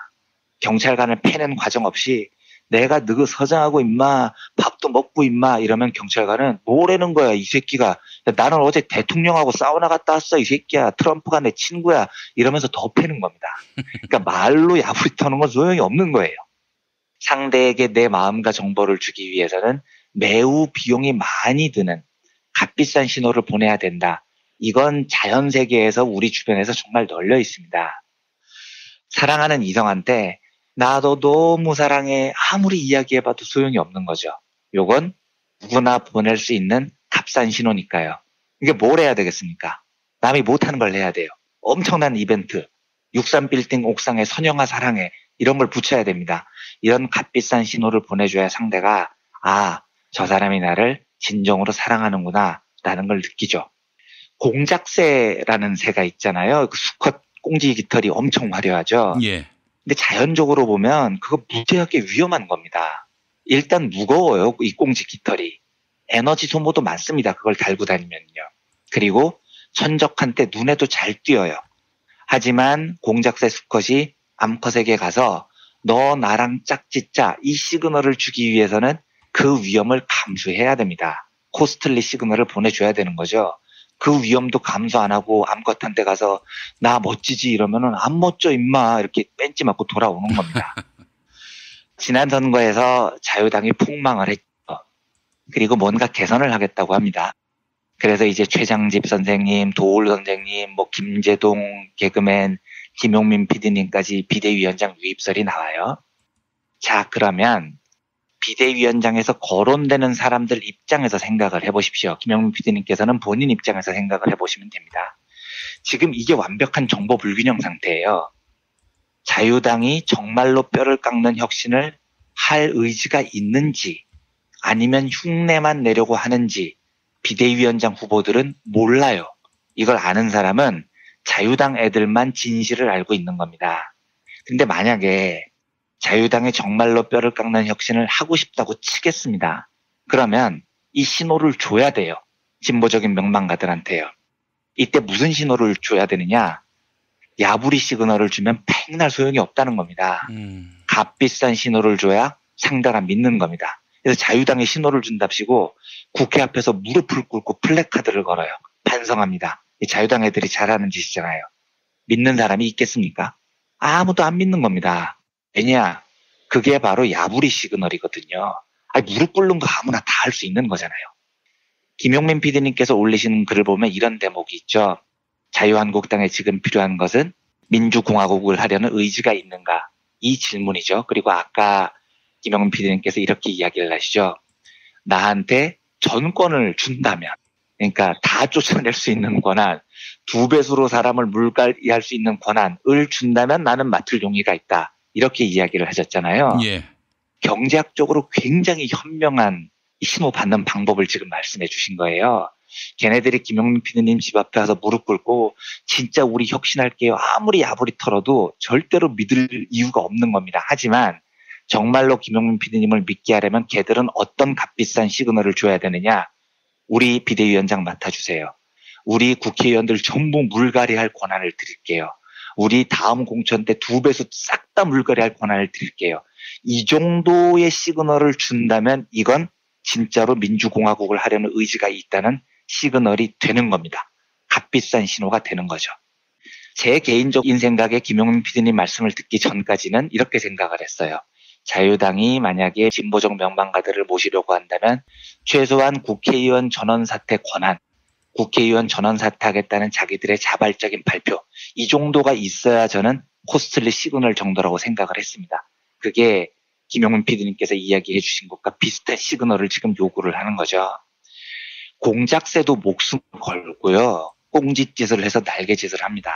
경찰관을 패는 과정 없이 내가 너그 서장하고 임마 밥도 먹고 임마 이러면 경찰관은 뭐라는 거야 이 새끼가. 나는 어제 대통령하고 사우나 갔다 왔어 이 새끼야. 트럼프가 내 친구야 이러면서 더 패는 겁니다. 그러니까 말로 야부리 터는 건 소용이 없는 거예요. 상대에게 내 마음과 정보를 주기 위해서는 매우 비용이 많이 드는 값비싼 신호를 보내야 된다. 이건 자연세계에서 우리 주변에서 정말 널려 있습니다. 사랑하는 이성한테 나도 너무 사랑해 아무리 이야기해봐도 소용이 없는 거죠. 요건 누구나 보낼 수 있는 값싼 신호니까요. 이게 뭘 해야 되겠습니까? 남이 못하는 걸 해야 돼요. 엄청난 이벤트, 63빌딩 옥상에 선영아 사랑해 이런 걸 붙여야 됩니다. 이런 값비싼 신호를 보내줘야 상대가 아, 저 사람이 나를 진정으로 사랑하는구나 라는 걸 느끼죠. 공작새라는 새가 있잖아요. 그 수컷 꽁지 깃털이 엄청 화려하죠.
예.
근데 자연적으로 보면 그거 무지하게 위험한 겁니다. 일단 무거워요. 이 꽁지 깃털이. 에너지 소모도 많습니다. 그걸 달고 다니면요. 그리고 천적한테 눈에도 잘 띄어요. 하지만 공작새 수컷이 암컷에게 가서 너 나랑 짝짓자 이 시그널을 주기 위해서는 그 위험을 감수해야 됩니다. 코스틀리 시그널을 보내줘야 되는 거죠. 그 위험도 감수 안 하고 암컷한테 가서 나 멋지지 이러면은 안 멋져 임마 이렇게 뺀지 맞고 돌아오는 겁니다. 지난 선거에서 자유당이 폭망을 했죠. 그리고 뭔가 개선을 하겠다고 합니다. 그래서 이제 최장집 선생님, 도올 선생님, 뭐 김재동 개그맨, 김용민 PD님까지 비대위원장 유입설이 나와요. 자, 그러면 비대위원장에서 거론되는 사람들 입장에서 생각을 해보십시오. 김영민 PD님께서는 본인 입장에서 생각을 해보시면 됩니다. 지금 이게 완벽한 정보 불균형 상태예요. 자유당이 정말로 뼈를 깎는 혁신을 할 의지가 있는지 아니면 흉내만 내려고 하는지 비대위원장 후보들은 몰라요. 이걸 아는 사람은 자유당 애들만 진실을 알고 있는 겁니다. 근데 만약에 자유당이 정말로 뼈를 깎는 혁신을 하고 싶다고 치겠습니다. 그러면 이 신호를 줘야 돼요. 진보적인 명망가들한테요. 이때 무슨 신호를 줘야 되느냐? 야부리 시그널을 주면 백날 소용이 없다는 겁니다. 값비싼 신호를 줘야 상대가 믿는 겁니다. 그래서 자유당에 신호를 준답시고 국회 앞에서 무릎을 꿇고 플래카드를 걸어요. 반성합니다. 이 자유당 애들이 잘하는 짓이잖아요. 믿는 사람이 있겠습니까? 아무도 안 믿는 겁니다. 왜냐? 그게 바로 야부리 시그널이거든요. 무릎 꿇는 거 아무나 다 할 수 있는 거잖아요. 김용민 PD님께서 올리시는 글을 보면 이런 대목이 있죠. 자유한국당에 지금 필요한 것은 민주공화국을 하려는 의지가 있는가? 이 질문이죠. 그리고 아까 김용민 PD님께서 이렇게 이야기를 하시죠. 나한테 전권을 준다면, 그러니까 다 쫓아낼 수 있는 권한, 2배수로 사람을 물갈이할 수 있는 권한을 준다면 나는 맡을 용의가 있다. 이렇게 이야기를 하셨잖아요.
예.
경제학적으로 굉장히 현명한 신호 받는 방법을 지금 말씀해 주신 거예요. 걔네들이 김용민 PD님 집 앞에 와서 무릎 꿇고 진짜 우리 혁신할게요. 아무리 야부리 털어도 절대로 믿을 이유가 없는 겁니다. 하지만 정말로 김용민 PD님을 믿게 하려면 걔들은 어떤 값비싼 시그널을 줘야 되느냐. 우리 비대위원장 맡아주세요. 우리 국회의원들 전부 물갈이할 권한을 드릴게요. 우리 다음 공천 때 2배수 싹 다 물갈이할 권한을 드릴게요. 이 정도의 시그널을 준다면 이건 진짜로 민주공화국을 하려는 의지가 있다는 시그널이 되는 겁니다. 값비싼 신호가 되는 거죠. 제 개인적인 생각에 김용민 PD님 말씀을 듣기 전까지는 이렇게 생각을 했어요. 자유당이 만약에 진보적 명망가들을 모시려고 한다면 최소한 국회의원 전원 사퇴 권한, 국회의원 전원 사퇴하겠다는 자기들의 자발적인 발표, 이 정도가 있어야 저는 코스틀리 시그널 정도라고 생각을 했습니다. 그게 김용민 PD님께서 이야기해 주신 것과 비슷한 시그널을 지금 요구를 하는 거죠. 공작새도 목숨을 걸고요. 꽁짓짓을 해서 날개짓을 합니다.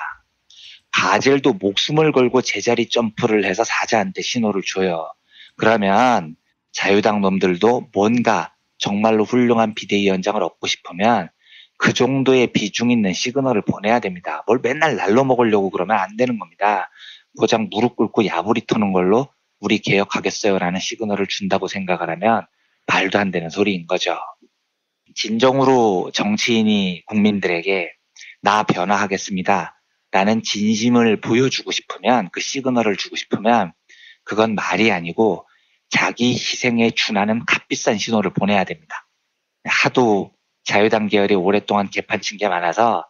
바젤도 목숨을 걸고 제자리 점프를 해서 사자한테 신호를 줘요. 그러면 자유당 놈들도 뭔가 정말로 훌륭한 비대위원장을 얻고 싶으면 그 정도의 비중 있는 시그널을 보내야 됩니다. 뭘 맨날 날로 먹으려고 그러면 안 되는 겁니다. 고작 무릎 꿇고 야부리 터는 걸로 우리 개혁하겠어요라는 시그널을 준다고 생각을 하면 말도 안 되는 소리인 거죠. 진정으로 정치인이 국민들에게 나 변화하겠습니다 라는 진심을 보여주고 싶으면, 그 시그널을 주고 싶으면 그건 말이 아니고 자기 희생에 준하는 값비싼 신호를 보내야 됩니다. 하도 자유당 계열이 오랫동안 개판친 게 많아서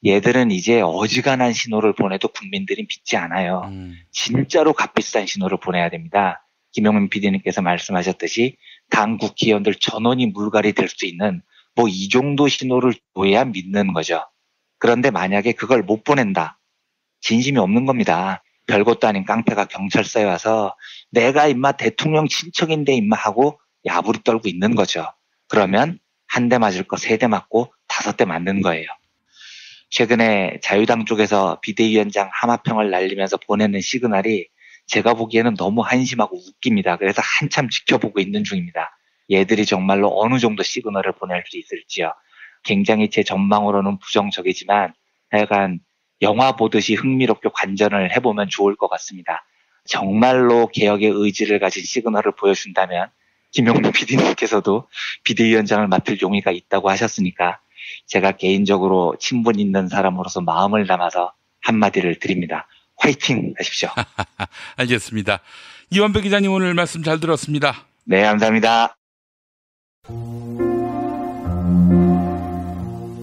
얘들은 이제 어지간한 신호를 보내도 국민들이 믿지 않아요. 진짜로 값비싼 신호를 보내야 됩니다. 김용민 PD님께서 말씀하셨듯이 당 국회의원들 전원이 물갈이 될 수 있는 이 정도 신호를 줘야 믿는 거죠. 그런데 만약에 그걸 못 보낸다. 진심이 없는 겁니다. 별것도 아닌 깡패가 경찰서에 와서 내가 임마 대통령 친척인데 임마 하고 야부리 떨고 있는 거죠. 그러면 한 대 맞을 거 3대 맞고 5대 맞는 거예요. 최근에 자유당 쪽에서 비대위원장 하마평을 날리면서 보내는 시그널이 제가 보기에는 너무 한심하고 웃깁니다. 그래서 한참 지켜보고 있는 중입니다. 얘들이 정말로 어느 정도 시그널을 보낼 수 있을지요. 굉장히 제 전망으로는 부정적이지만 하여간 영화 보듯이 흥미롭게 관전을 해보면 좋을 것 같습니다. 정말로 개혁의 의지를 가진 시그널을 보여준다면 김용민 PD님께서도 비대위원장을 맡을 용의가 있다고 하셨으니까 제가 개인적으로 친분 있는 사람으로서 마음을 담아서 한마디를 드립니다. 화이팅 하십시오.
알겠습니다. 이완배 기자님 오늘 말씀 잘 들었습니다.
네, 감사합니다.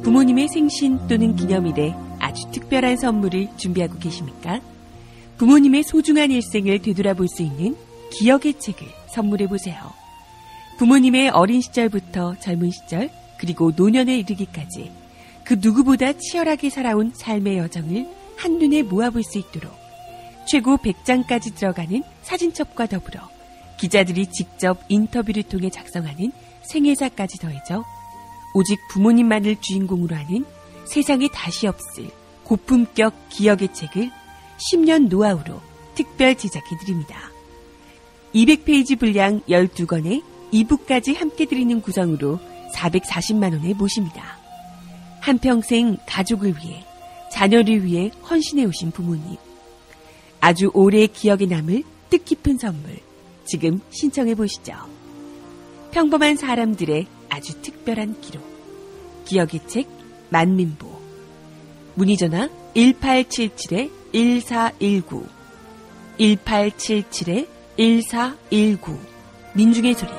부모님의 생신 또는 기념일에 아주 특별한 선물을 준비하고 계십니까? 부모님의 소중한 일생을 되돌아볼 수 있는 기억의 책을 선물해보세요. 부모님의 어린 시절부터 젊은 시절 그리고 노년에 이르기까지 그 누구보다 치열하게 살아온 삶의 여정을 한눈에 모아볼 수 있도록 최고 100장까지 들어가는 사진첩과 더불어 기자들이 직접 인터뷰를 통해 작성하는 생애사까지 더해져 오직 부모님만을 주인공으로 하는 세상에 다시 없을 고품격 기억의 책을 10년 노하우로 특별 제작해드립니다. 200페이지 분량 12권에 2부까지 함께 드리는 구성으로 440만 원에 모십니다. 한평생 가족을 위해, 자녀를 위해 헌신해 오신 부모님. 아주 오래 기억에 남을 뜻깊은 선물. 지금 신청해 보시죠. 평범한 사람들의 아주 특별한 기록. 기억의 책 만민보. 문의전화 1877-1419 1877-1419 민중의 소리.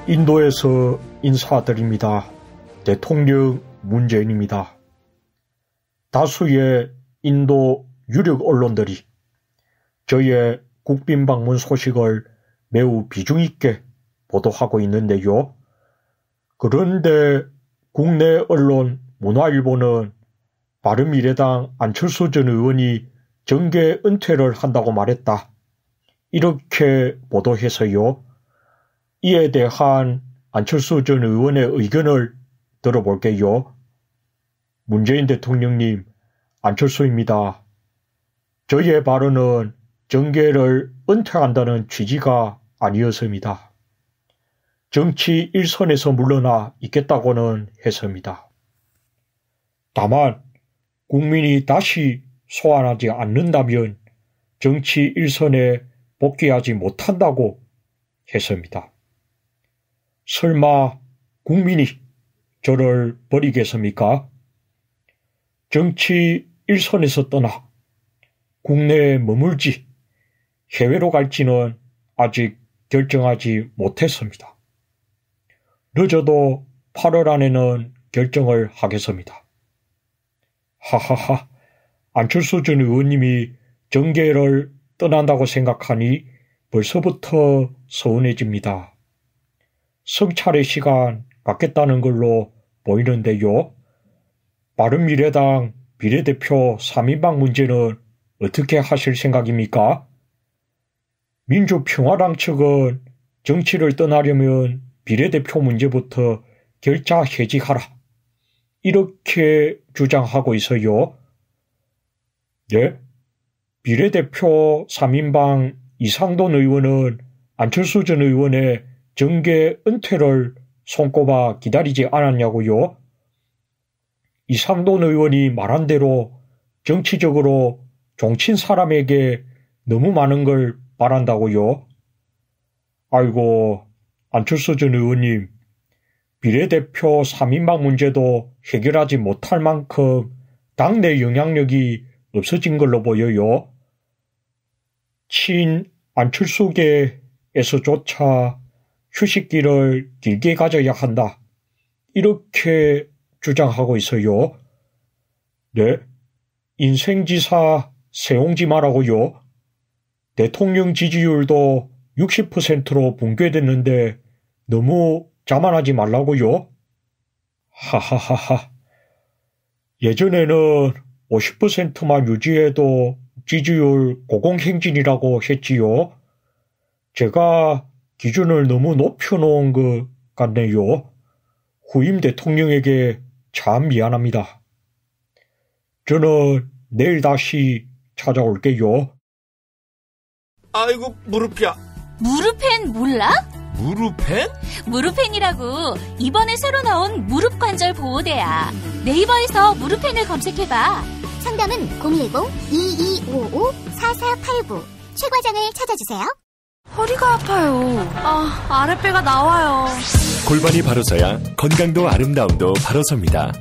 인도에서 인사드립니다. 대통령 문재인입니다. 다수의 인도 유력 언론들이 저의 국빈 방문 소식을 매우 비중 있게 보도하고 있는데요. 그런데 국내 언론 문화일보는 바른미래당 안철수 전 의원이 정계 은퇴를 한다고 말했다. 이렇게 보도해서요. 이에 대한 안철수 전 의원의 의견을 들어볼게요. 문재인 대통령님, 안철수입니다. 저의 발언은 정계를 은퇴한다는 취지가 아니었습니다. 정치 일선에서 물러나 있겠다고는 했습니다. 다만 국민이 다시 소환하지 않는다면 정치 일선에 복귀하지 못한다고 했습니다. 설마 국민이 저를 버리겠습니까? 정치 일선에서 떠나 국내에 머물지 해외로 갈지는 아직 결정하지 못했습니다. 늦어도 8월 안에는 결정을 하겠습니다. 하하하, 안철수 전 의원님이 정계를 떠난다고 생각하니 벌써부터 서운해집니다. 성찰의 시간 갖겠다는 걸로 보이는데요. 바른미래당 비례대표 3인방 문제는 어떻게 하실 생각입니까? 민주평화당 측은 정치를 떠나려면 비례대표 문제부터 결자 해지하라. 이렇게 주장하고 있어요. 네? 비례대표 3인방 이상돈 의원은 안철수 전 의원의 정계 은퇴를 손꼽아 기다리지 않았냐고요? 이상돈 의원이 말한 대로 정치적으로 종친 사람에게 너무 많은 걸 바란다고요? 아이고, 안철수 전 의원님, 비례대표 3인방 문제도 해결하지 못할 만큼 당내 영향력이 없어진 걸로 보여요. 친 안철수계에서조차 휴식기를 길게 가져야 한다. 이렇게 주장하고 있어요. 네? 인생지사 세옹지 마라고요? 대통령 지지율도 60%로 붕괴됐는데 너무 자만하지 말라고요? 하하하하. 예전에는 50%만 유지해도 지지율 고공행진이라고 했지요. 제가 기준을 너무 높여놓은 것 같네요. 후임 대통령에게 참 미안합니다. 저는 내일 다시 찾아올게요.
아이고, 무릎이야.
무릎펜 몰라?
무릎펜?
무릎펜이라고 이번에 새로 나온 무릎 관절 보호대야. 네이버에서 무릎펜을 검색해봐.
상담은 010-2255-4489 최 과장을 찾아주세요.
허리가 아파요. 아랫배가 나와요.
골반이 바로서야 건강도 아름다움도 바로섭니다.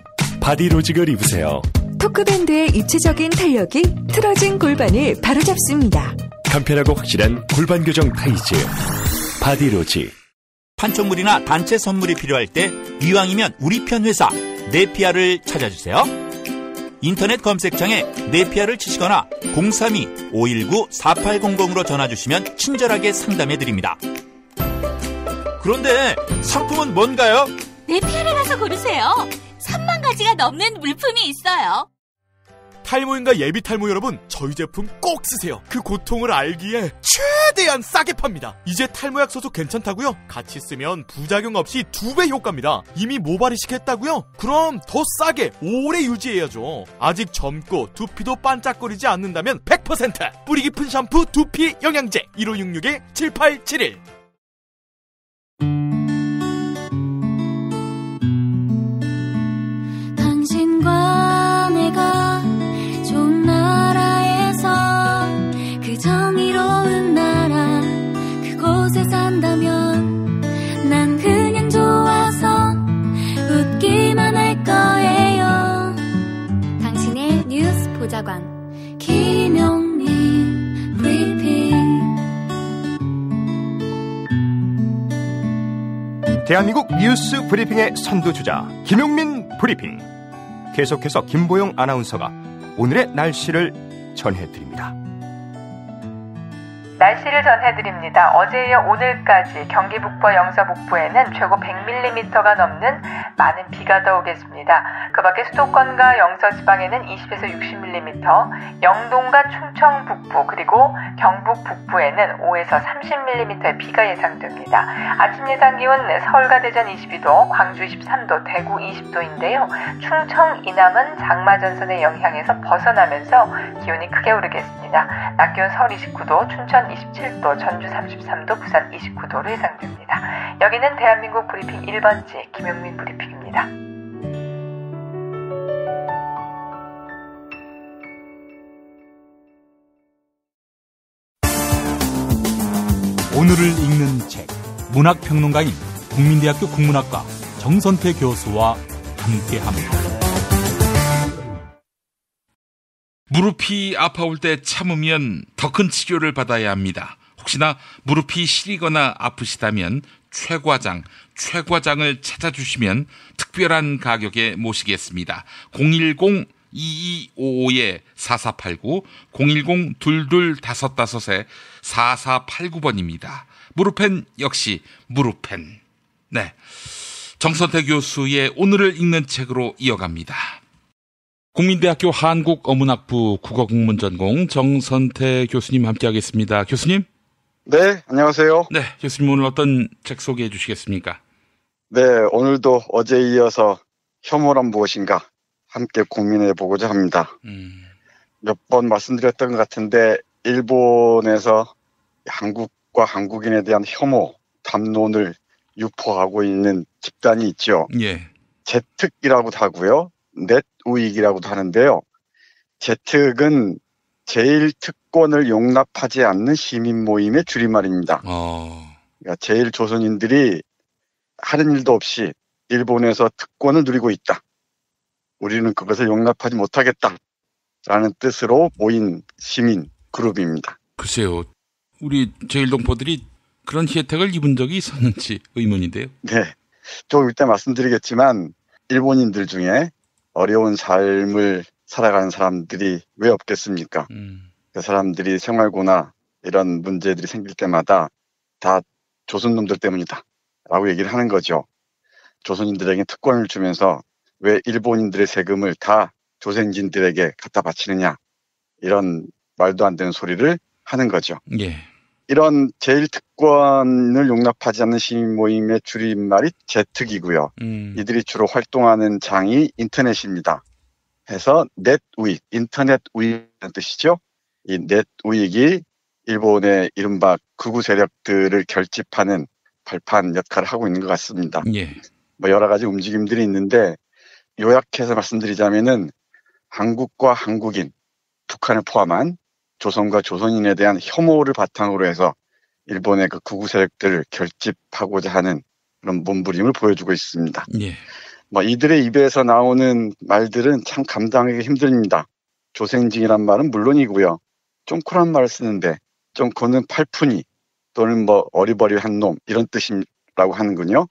바디로직을 입으세요.
토크밴드의 입체적인 탄력이 틀어진 골반을 바로잡습니다.
간편하고 확실한 골반 교정 타이즈 바디로직.
판촉물이나 단체 선물이 필요할 때 이왕이면 우리 편 회사
네피아를 찾아주세요. 인터넷 검색창에 네피아를 치시거나 032-519-4800으로 전화주시면 친절하게 상담해드립니다. 그런데 상품은 뭔가요?
네피아를 가서 고르세요. 3만 가지가 넘는 물품이 있어요.
탈모인가 예비 탈모 여러분, 저희 제품 꼭 쓰세요. 그 고통을 알기에 최대한 싸게 팝니다. 이제 탈모약 써도 괜찮다고요? 같이 쓰면 부작용 없이 2배 효과입니다. 이미 모발이 식했다고요? 그럼 더 싸게 오래 유지해야죠. 아직 젊고 두피도 반짝거리지 않는다면 100% 뿌리 깊은 샴푸 두피 영양제 1566-7871.
당신과 내가 좋은 나라에서 그 정의로운 나라 그곳에 산다면 난 그냥 좋아서 웃기만 할 거예요.
당신의 뉴스 보좌관
김용민 브리핑.
대한민국 뉴스 브리핑의 선두주자 김용민 브리핑. 계속해서 김보영 아나운서가 오늘의 날씨를 전해드립니다.
날씨를 전해드립니다. 어제에 이어 오늘까지 경기 북부와 영서 북부에는 최고 100mm가 넘는 많은 비가 더 오겠습니다. 그 밖에 수도권과 영서 지방에는 20에서 60mm, 영동과 충청 북부 그리고 경북 북부에는 5에서 30mm의 비가 예상됩니다. 아침 예상 기온 서울과 대전 22도, 광주 23도, 대구 20도인데요. 충청 이남은 장마전선의 영향에서 벗어나면서 기온이 크게 오르겠습니다. 낮 기온 서울 29도, 춘천 27도, 전주 33도, 부산 29도로 예상됩니다. 여기는 대한민국 브리핑 1번지 김용민 브리핑입니다.
오늘을 읽는 책, 문학평론가인 국민대학교 국문학과 정선태 교수와 함께합니다.
무릎이 아파올 때 참으면 더 큰 치료를 받아야 합니다. 혹시나 무릎이 시리거나 아프시다면 최과장을 찾아주시면 특별한 가격에 모시겠습니다. 010-2255-4489, 010-2255-4489번입니다. 무릎펜 역시 무릎펜. 네, 정선태 교수의 오늘을 읽는 책으로 이어갑니다. 국민대학교 한국어문학부 국어국문전공 정선태 교수님 함께하겠습니다. 교수님?
네, 안녕하세요.
네, 교수님 오늘 어떤 책 소개해 주시겠습니까?
네, 오늘도 어제에 이어서 혐오란 무엇인가 함께 고민해 보고자 합니다. 몇 번 말씀드렸던 것 같은데 일본에서 한국과 한국인에 대한 혐오, 담론을 유포하고 있는 집단이 있죠.
예.
제특이라고도 하고요. 넷우익이라고도 하는데요. 제특은 제1특권을 용납하지 않는 시민 모임의 줄임말입니다. 그러니까 제1조선인들이 하는 일도 없이 일본에서 특권을 누리고 있다. 우리는 그것을 용납하지 못하겠다라는 뜻으로 모인 시민 그룹입니다.
글쎄요. 우리 제1동포들이 그런 혜택을 입은 적이 있었는지 의문인데요.
네. 조금 이따 말씀드리겠지만 일본인들 중에 어려운 삶을 살아가는 사람들이 왜 없겠습니까? 그 사람들이 생활고나 이런 문제들이 생길 때마다 다 조선놈들 때문이다 라고 얘기를 하는 거죠. 조선인들에게 특권을 주면서 왜 일본인들의 세금을 다 조선인들에게 갖다 바치느냐 이런 말도 안 되는 소리를 하는 거죠.
예.
이런 제1특권을 용납하지 않는 시민 모임의 줄임말이 제특이고요. 이들이 주로 활동하는 장이 인터넷입니다. 해서 넷우익, 인터넷 우익이라는 뜻이죠. 이 넷우익이 일본의 이른바 극우 세력들을 결집하는 발판 역할을 하고 있는 것 같습니다.
예.
뭐 여러 가지 움직임들이 있는데 요약해서 말씀드리자면은 한국과 한국인, 북한을 포함한 조선과 조선인에 대한 혐오를 바탕으로 해서 일본의 그 극우 세력들을 결집하고자 하는 그런 몸부림을 보여주고 있습니다.
예.
뭐 이들의 입에서 나오는 말들은 참 감당하기 힘듭니다. 조생징이란 말은 물론이고요. 쫑코란 말을 쓰는데 쫑코는 팔푼이 또는 뭐 어리버리한 놈 이런 뜻이라고 하는군요.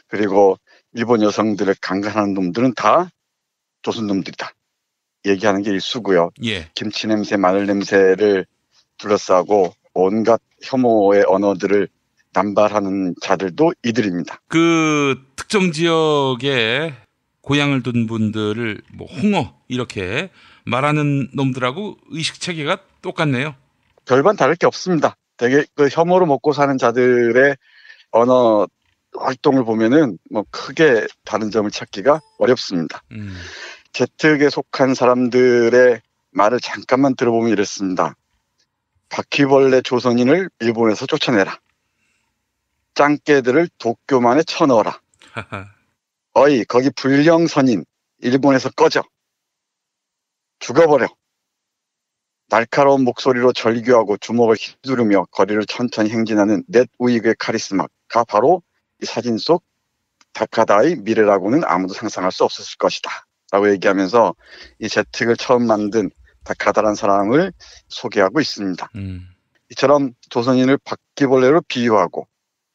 그리고 일본 여성들을 강간하는 놈들은 다 조선 놈들이다. 얘기하는 게 일수고요.
예.
김치 냄새, 마늘 냄새를 둘러싸고 온갖 혐오의 언어들을 남발하는 자들도 이들입니다.
그 특정 지역에 고향을 둔 분들을 뭐 홍어 이렇게 말하는 놈들하고 의식 체계가 똑같네요.
별반 다를 게 없습니다. 되게 그 혐오로 먹고 사는 자들의 언어 활동을 보면은 뭐 크게 다른 점을 찾기가 어렵습니다. 제특에 속한 사람들의 말을 잠깐만 들어보면 이랬습니다. 바퀴벌레 조선인을 일본에서 쫓아내라. 짱깨들을 도쿄만에 쳐넣어라. 어이 거기 불령선인 일본에서 꺼져. 죽어버려. 날카로운 목소리로 절규하고 주먹을 휘두르며 거리를 천천히 행진하는 넷 우익의 카리스마가 바로 이 사진 속 다카다의 미래라고는 아무도 상상할 수 없었을 것이다 라고 얘기하면서 이 제특을 처음 만든 다카다라는 사람을 소개하고 있습니다. 이처럼 조선인을 바퀴벌레로 비유하고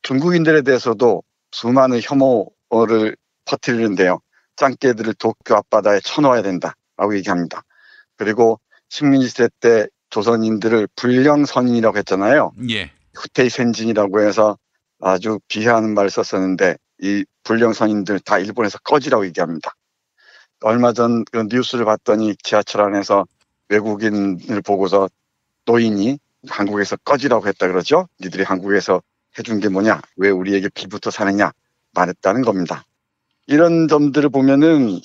중국인들에 대해서도 수많은 혐오를 퍼뜨리는데요. 짱깨들을 도쿄 앞바다에 쳐넣어야 된다라고 얘기합니다. 그리고 식민지 시대 때 조선인들을 불령선인이라고 했잖아요.
예.
후테이 센진이라고 해서 아주 비하하는 말을 썼었는데 이 불령선인들 다 일본에서 꺼지라고 얘기합니다. 얼마 전 그 뉴스를 봤더니 지하철 안에서 외국인을 보고서 노인이 한국에서 꺼지라고 했다 그러죠. 니들이 한국에서 해준 게 뭐냐? 왜 우리에게 비부터 사느냐? 말했다는 겁니다. 이런 점들을 보면은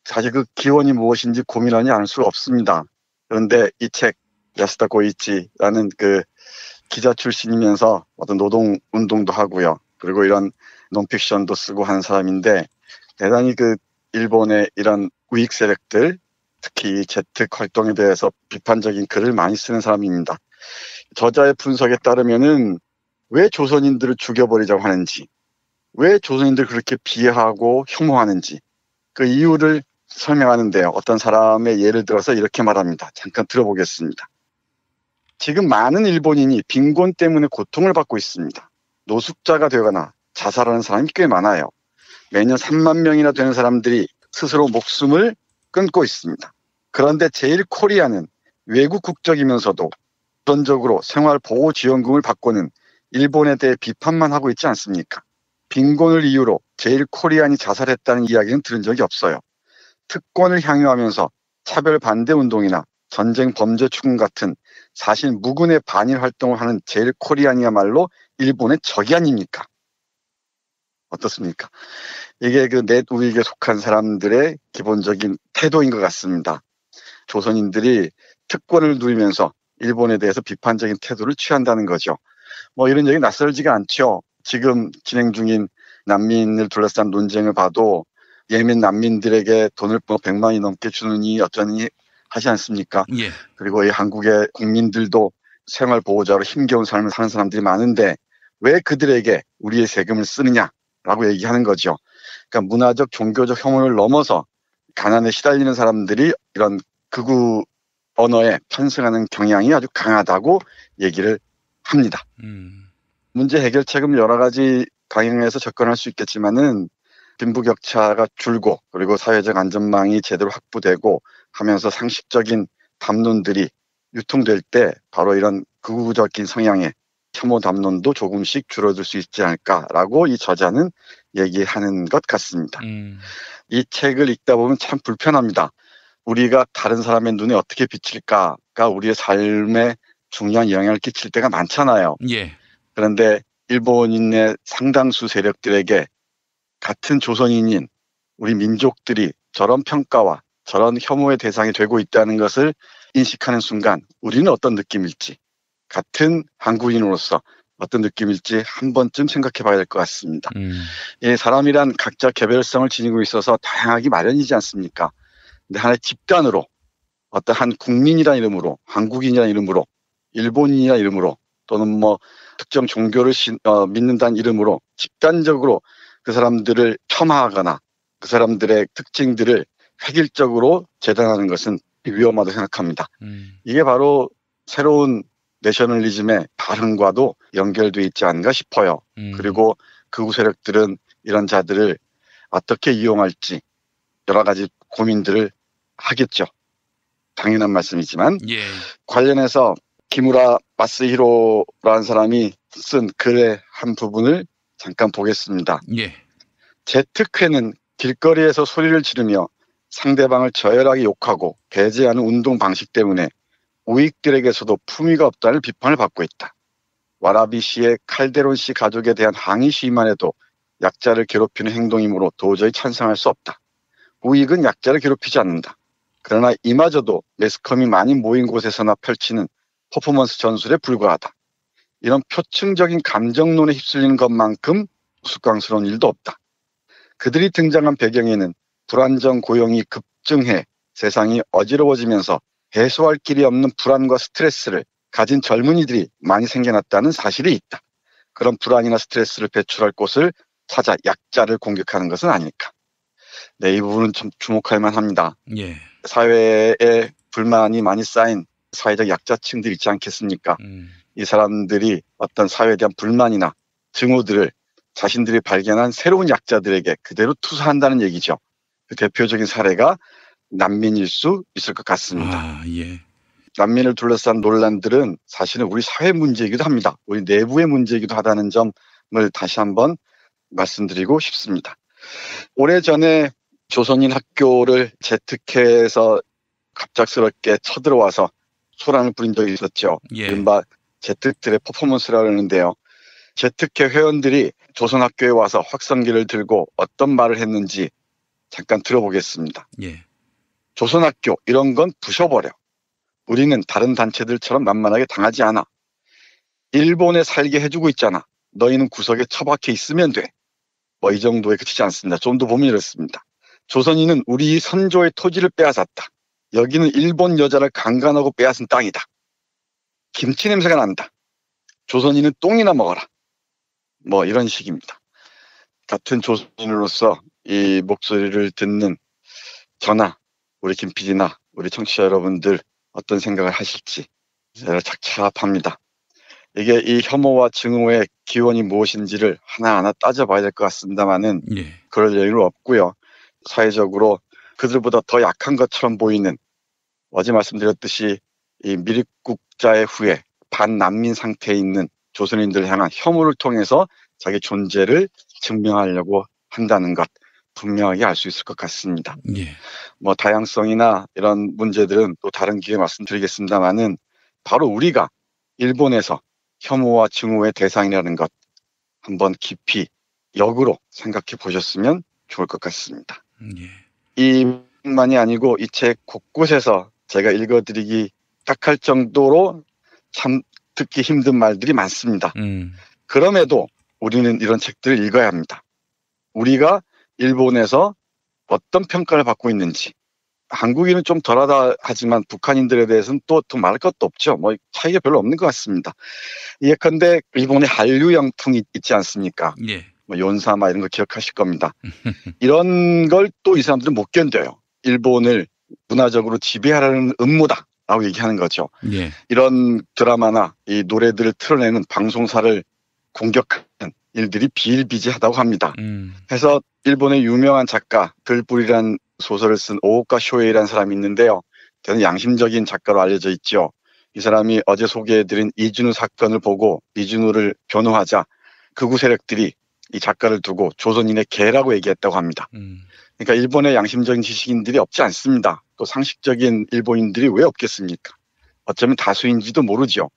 사실 그 기원이 무엇인지 고민하지 않을 수가 없습니다. 그런데 이 책 야스다 고이치라는 그 기자 출신이면서 어떤 노동 운동도 하고요. 그리고 이런 논픽션도 쓰고 하는 사람인데 대단히 그 일본의 이런 우익 세력들 특히 제특 활동에 대해서 비판적인 글을 많이 쓰는 사람입니다. 저자의 분석에 따르면은 왜 조선인들을 죽여버리자고 하는지, 왜 조선인들을 그렇게 비하하고 혐오하는지 그 이유를 설명하는데요. 어떤 사람의 예를 들어서 이렇게 말합니다. 잠깐 들어보겠습니다. 지금 많은 일본인이 빈곤 때문에 고통을 받고 있습니다. 노숙자가 되거나 자살하는 사람이 꽤 많아요. 매년 3만 명이나 되는 사람들이 스스로 목숨을 끊고 있습니다. 그런데 제일 코리아는 외국 국적이면서도 우선적으로 생활보호지원금을 받고는 일본에 대해 비판만 하고 있지 않습니까? 빈곤을 이유로 제일 코리안이 자살했다는 이야기는 들은 적이 없어요. 특권을 향유하면서 차별 반대 운동이나 전쟁 범죄 추궁 같은 사실 무근의 반일 활동을 하는 제일 코리안이야말로 일본의 적이 아닙니까? 어떻습니까? 이게 그 넷 우익에 속한 사람들의 기본적인 태도인 것 같습니다. 조선인들이 특권을 누리면서 일본에 대해서 비판적인 태도를 취한다는 거죠. 뭐 이런 얘기 낯설지가 않죠. 지금 진행 중인 난민을 둘러싼 논쟁을 봐도 예멘 난민들에게 돈을 100만이 넘게 주느니 어쩌니 하지 않습니까?
예.
그리고 이 한국의 국민들도 생활보호자로 힘겨운 삶을 사는 사람들이 많은데 왜 그들에게 우리의 세금을 쓰느냐라고 얘기하는 거죠. 그러니까 문화적, 종교적 혐오를 넘어서 가난에 시달리는 사람들이 이런 극우 언어에 편승하는 경향이 아주 강하다고 얘기를 합니다. 문제 해결책은 여러 가지 방향에서 접근할 수 있겠지만은 빈부격차가 줄고 그리고 사회적 안전망이 제대로 확보되고 하면서 상식적인 담론들이 유통될 때 바로 이런 극우적인 성향의 혐오 담론도 조금씩 줄어들 수 있지 않을까라고 이 저자는 얘기하는 것 같습니다. 이 책을 읽다 보면 참 불편합니다. 우리가 다른 사람의 눈에 어떻게 비칠까가 우리의 삶에 중요한 영향을 끼칠 때가 많잖아요.
예.
그런데 일본인의 상당수 세력들에게 같은 조선인인 우리 민족들이 저런 평가와 저런 혐오의 대상이 되고 있다는 것을 인식하는 순간 우리는 어떤 느낌일지, 같은 한국인으로서 어떤 느낌일지 한 번쯤 생각해 봐야 될 것 같습니다. 예, 사람이란 각자 개별성을 지니고 있어서 다양하기 마련이지 않습니까? 근데 하나의 집단으로 어떤 한 국민이라는 이름으로, 한국인이라는 이름으로, 일본인이라는 이름으로 또는 뭐 특정 종교를 믿는다는 이름으로 집단적으로 그 사람들을 폄하하거나 그 사람들의 특징들을 획일적으로 재단하는 것은 위험하다고 생각합니다. 이게 바로 새로운 내셔널리즘의 발흥과도 연결되어 있지 않은가 싶어요. 그리고 극우 세력들은 이런 자들을 어떻게 이용할지 여러 가지 고민들을 하겠죠. 당연한 말씀이지만 관련해서 기무라 마스히로라는 사람이 쓴 글의 한 부분을 잠깐 보겠습니다. 제특회는 길거리에서 소리를 지르며 상대방을 저열하게 욕하고 배제하는 운동 방식 때문에 우익들에게서도 품위가 없다는 비판을 받고 있다. 와라비 씨의 칼데론 씨 가족에 대한 항의 시위만 해도 약자를 괴롭히는 행동이므로 도저히 찬성할 수 없다. 우익은 약자를 괴롭히지 않는다. 그러나 이마저도 매스컴이 많이 모인 곳에서나 펼치는 퍼포먼스 전술에 불과하다. 이런 표층적인 감정론에 휩쓸리는 것만큼 우스꽝스러운 일도 없다. 그들이 등장한 배경에는 불안정 고용이 급증해 세상이 어지러워지면서 해소할 길이 없는 불안과 스트레스를 가진 젊은이들이 많이 생겨났다는 사실이 있다. 그런 불안이나 스트레스를 배출할 곳을 찾아 약자를 공격하는 것은 아닐까. 네, 이 부분은 좀 주목할 만합니다. 사회에 불만이 많이 쌓인 사회적 약자층들 있지 않겠습니까? 이 사람들이 어떤 사회에 대한 불만이나 증오들을 자신들이 발견한 새로운 약자들에게 그대로 투사한다는 얘기죠. 그 대표적인 사례가 난민일 수 있을 것 같습니다. 난민을 둘러싼 논란들은 사실은 우리 사회 문제이기도 합니다. 우리 내부의 문제이기도 하다는 점을 다시 한번 말씀드리고 싶습니다. 오래전에 조선인 학교를 제특회에서 갑작스럽게 쳐들어와서 소란을 부린 적이 있었죠. 이른바 제특들의 퍼포먼스라고 하는데요. 제특회 회원들이 조선학교에 와서 확성기를 들고 어떤 말을 했는지 잠깐 들어보겠습니다. 조선학교 이런 건 부셔버려. 우리는 다른 단체들처럼 만만하게 당하지 않아. 일본에 살게 해주고 있잖아. 너희는 구석에 처박혀 있으면 돼. 뭐 이 정도에 그치지 않습니다. 좀 더 보면 이렇습니다. 조선인은 우리 선조의 토지를 빼앗았다. 여기는 일본 여자를 강간하고 빼앗은 땅이다. 김치 냄새가 난다. 조선인은 똥이나 먹어라. 뭐 이런 식입니다. 같은 조선인으로서 이 목소리를 듣는 저나 우리 김 PD나 우리 청취자 여러분들 어떤 생각을 하실지 제가 착잡합니다. 이게 이 혐오와 증오의 기원이 무엇인지를 하나하나 따져봐야 될 것 같습니다만은 그럴 여유는 없고요. 사회적으로 그들보다 더 약한 것처럼 보이는 어제 말씀드렸듯이 이 미립국자의 후에 반난민 상태에 있는 조선인들을 향한 혐오를 통해서 자기 존재를 증명하려고 한다는 것 분명하게 알 수 있을 것 같습니다. 뭐 다양성이나 이런 문제들은 또 다른 기회에 말씀드리겠습니다만은 바로 우리가 일본에서 혐오와 증오의 대상이라는 것 한번 깊이 역으로 생각해 보셨으면 좋을 것 같습니다. 이뿐만이 아니고 이 책 곳곳에서 제가 읽어드리기 딱할 정도로 참 듣기 힘든 말들이 많습니다. 그럼에도 우리는 이런 책들을 읽어야 합니다. 우리가 일본에서 어떤 평가를 받고 있는지, 한국인은 좀 덜하다 하지만 북한인들에 대해서는 또 더 말할 것도 없죠. 뭐 차이가 별로 없는 것 같습니다. 예컨대 일본의 한류 영풍이 있지 않습니까? 뭐 연사마 이런 거 기억하실 겁니다. 이런 걸 또 이 사람들은 못 견뎌요. 일본을 문화적으로 지배하라는 음모다라고 얘기하는 거죠. 이런 드라마나 이 노래들을 틀어내는 방송사를 공격하는 일들이 비일비재하다고 합니다. 그래서 일본의 유명한 작가 들뿌리란 소설을 쓴 오오카 쇼에이라는 사람이 있는데요. 저는 양심적인 작가로 알려져 있죠. 이 사람이 어제 소개해드린 이준우 사건을 보고 이준우를 변호하자 극우 세력들이 이 작가를 두고 조선인의 개라고 얘기했다고 합니다. 그러니까 일본의 양심적인 지식인들이 없지 않습니다. 또 상식적인 일본인들이 왜 없겠습니까? 어쩌면 다수인지도 모르죠.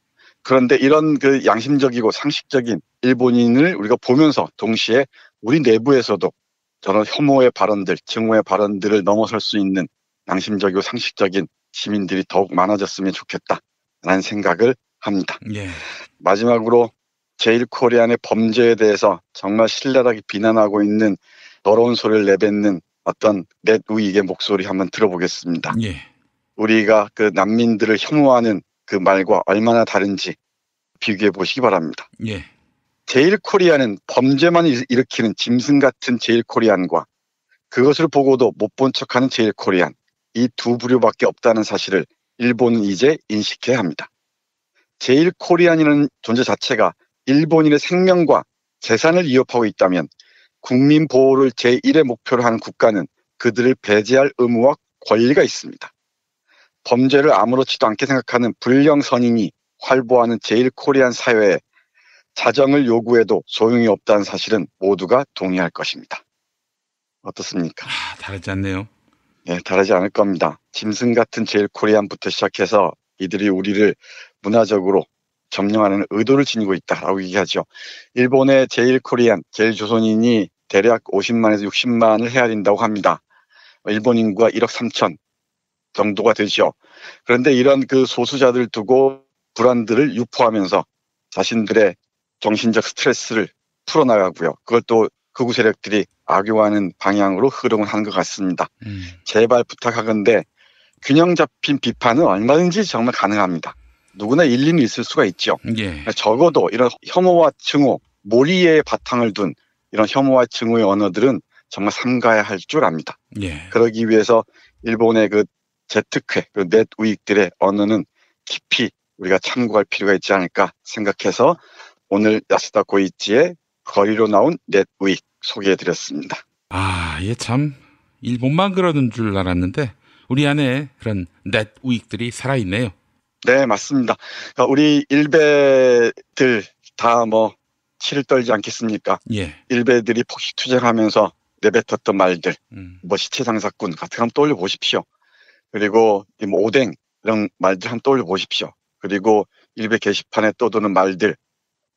그런데 이런 그 양심적이고 상식적인 일본인을 우리가 보면서 동시에 우리 내부에서도 저런 혐오의 발언들, 증오의 발언들을 넘어설 수 있는 양심적이고 상식적인 시민들이 더욱 많아졌으면 좋겠다라는 생각을 합니다. 마지막으로 제일코리안의 범죄에 대해서 정말 신랄하게 비난하고 있는 더러운 소리를 내뱉는 어떤 넷 우익의 목소리 한번 들어보겠습니다. 우리가 그 난민들을 혐오하는 그 말과 얼마나 다른지 비교해 보시기 바랍니다. 제일코리안은 범죄만 일으키는 짐승 같은 제일코리안과 그것을 보고도 못 본 척하는 제일코리안, 이 두 부류밖에 없다는 사실을 일본은 이제 인식해야 합니다. 제일코리안이라는 존재 자체가 일본인의 생명과 재산을 위협하고 있다면 국민 보호를 제1의 목표로 하는 국가는 그들을 배제할 의무와 권리가 있습니다. 범죄를 아무렇지도 않게 생각하는 불량 선인이 활보하는 제1코리안 사회에 자정을 요구해도 소용이 없다는 사실은 모두가 동의할 것입니다. 어떻습니까?
다르지 않네요.
네, 다르지 않을 겁니다. 짐승 같은 제1코리안부터 시작해서 이들이 우리를 문화적으로 점령하는 의도를 지니고 있다라고 얘기하죠. 일본의 제1코리안, 제1조선인이 대략 50만에서 60만을 헤아린다고 합니다. 일본 인구가 1억 3천 정도가 되죠. 그런데 이런 그 소수자들 두고 불안들을 유포하면서 자신들의 정신적 스트레스를 풀어나가고요. 그걸 또 극우 세력들이 악용하는 방향으로 흐름을 하는 것 같습니다. 제발 부탁하건대 균형 잡힌 비판은 얼마든지 정말 가능합니다. 누구나 일리는 있을 수가 있죠.
예.
적어도 이런 혐오와 증오, 몰이에 바탕을 둔 이런 혐오와 증오의 언어들은 정말 삼가야 할 줄 압니다.
예.
그러기 위해서 일본의 그 Z회, 그 넷 우익들의 언어는 깊이 우리가 참고할 필요가 있지 않을까 생각해서 오늘 야스다 고이치의 거리로 나온 넷 우익 소개해드렸습니다.
예, 참 일본만 그러는 줄 알았는데 우리 안에 그런 넷 우익들이 살아있네요.
네, 맞습니다. 그러니까 우리 일베들 다 뭐 치를 떨지 않겠습니까?
예.
일베들이 폭식 투쟁하면서 내뱉었던 말들, 뭐 시체 장사꾼 같은 거 한번 떠올려 보십시오. 그리고 뭐 오뎅 이런 말들 한번 떠올려 보십시오. 그리고 일베 게시판에 떠도는 말들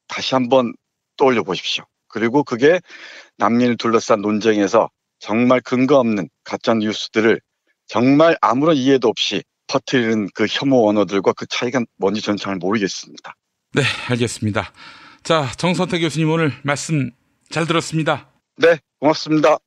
다시 한번 떠올려 보십시오. 그리고 그게 난민을 둘러싼 논쟁에서 정말 근거 없는 가짜 뉴스들을 정말 아무런 이해도 없이 퍼뜨리는 그 혐오 언어들과 그 차이가 뭔지 저는 잘 모르겠습니다.
네, 알겠습니다. 자, 정선태 교수님 오늘 말씀 잘 들었습니다.
네, 고맙습니다.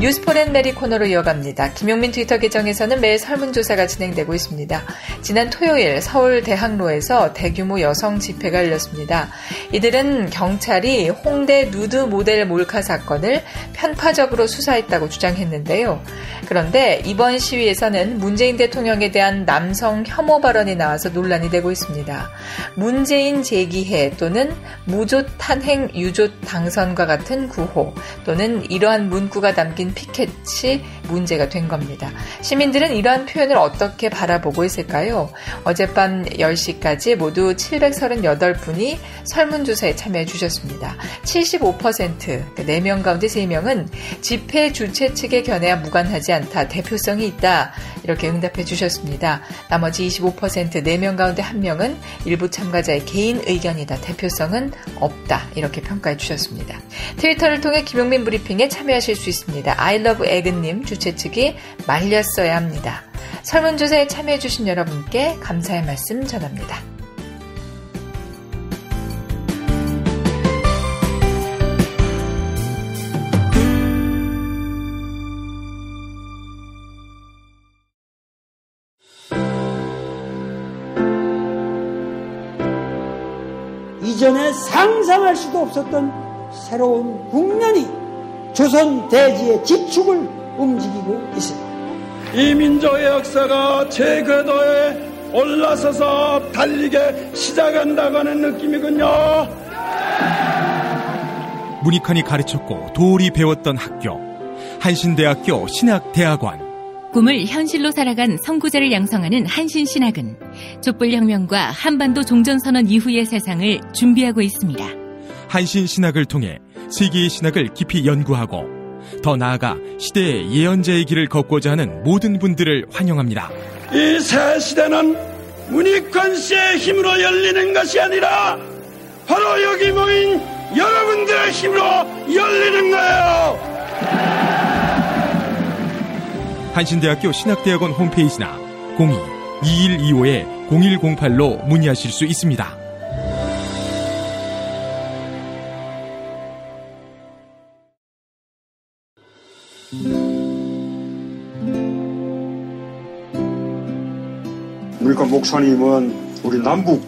뉴스포렌 메리 코너로 이어갑니다. 김용민 트위터 계정에서는 매일 설문조사가 진행되고 있습니다. 지난 토요일 서울 대학로에서 대규모 여성 집회가 열렸습니다. 이들은 경찰이 홍대 누드 모델 몰카 사건을 편파적으로 수사했다고 주장했는데요. 그런데 이번 시위에서는 문재인 대통령에 대한 남성 혐오 발언이 나와서 논란이 되고 있습니다. 문재인 재기해 또는 무조 탄핵 유조 당선과 같은 구호 또는 이러한 문구가 담긴 피켓이 문제가 된 겁니다. 시민들은 이러한 표현을 어떻게 바라보고 있을까요? 어젯밤 10시까지 모두 738분이 설문조사에 참여해 주셨습니다. 75%, 4명 가운데 3명은 집회 주최 측의 견해와 무관하지 않다, 대표성이 있다 이렇게 응답해 주셨습니다. 나머지 25%, 4명 가운데 1명은 일부 참가자의 개인 의견이다, 대표성은 없다 이렇게 평가해 주셨습니다. 트위터를 통해 김용민 브리핑에 참여하실 수 있습니다. I love 에그님 주최 측이 말렸어야 합니다. 설문조사에 참여해주신 여러분께 감사의 말씀 전합니다.
이전에 상상할 수도 없었던 새로운 국면이 조선 대지의 지축을 움직이고 있습니다.
이 민족의 역사가 제 궤도에 올라서서 달리게 시작한다고 하는 느낌이군요.
문익환이 가르쳤고 도울이 배웠던 학교, 한신대학교 신학대학원.
꿈을 현실로 살아간 선구자를 양성하는 한신신학은 촛불혁명과 한반도 종전선언 이후의 세상을 준비하고 있습니다.
한신신학을 통해 세계의 신학을 깊이 연구하고 더 나아가 시대의 예언자의 길을 걷고자 하는 모든 분들을 환영합니다.
이 새 시대는 문익환 씨의 힘으로 열리는 것이 아니라 바로 여기 모인 여러분들의 힘으로 열리는 거예요.
한신대학교 신학대학원 홈페이지나 02-2125-0108로 문의하실 수 있습니다.
문익환 목사님은 우리 남북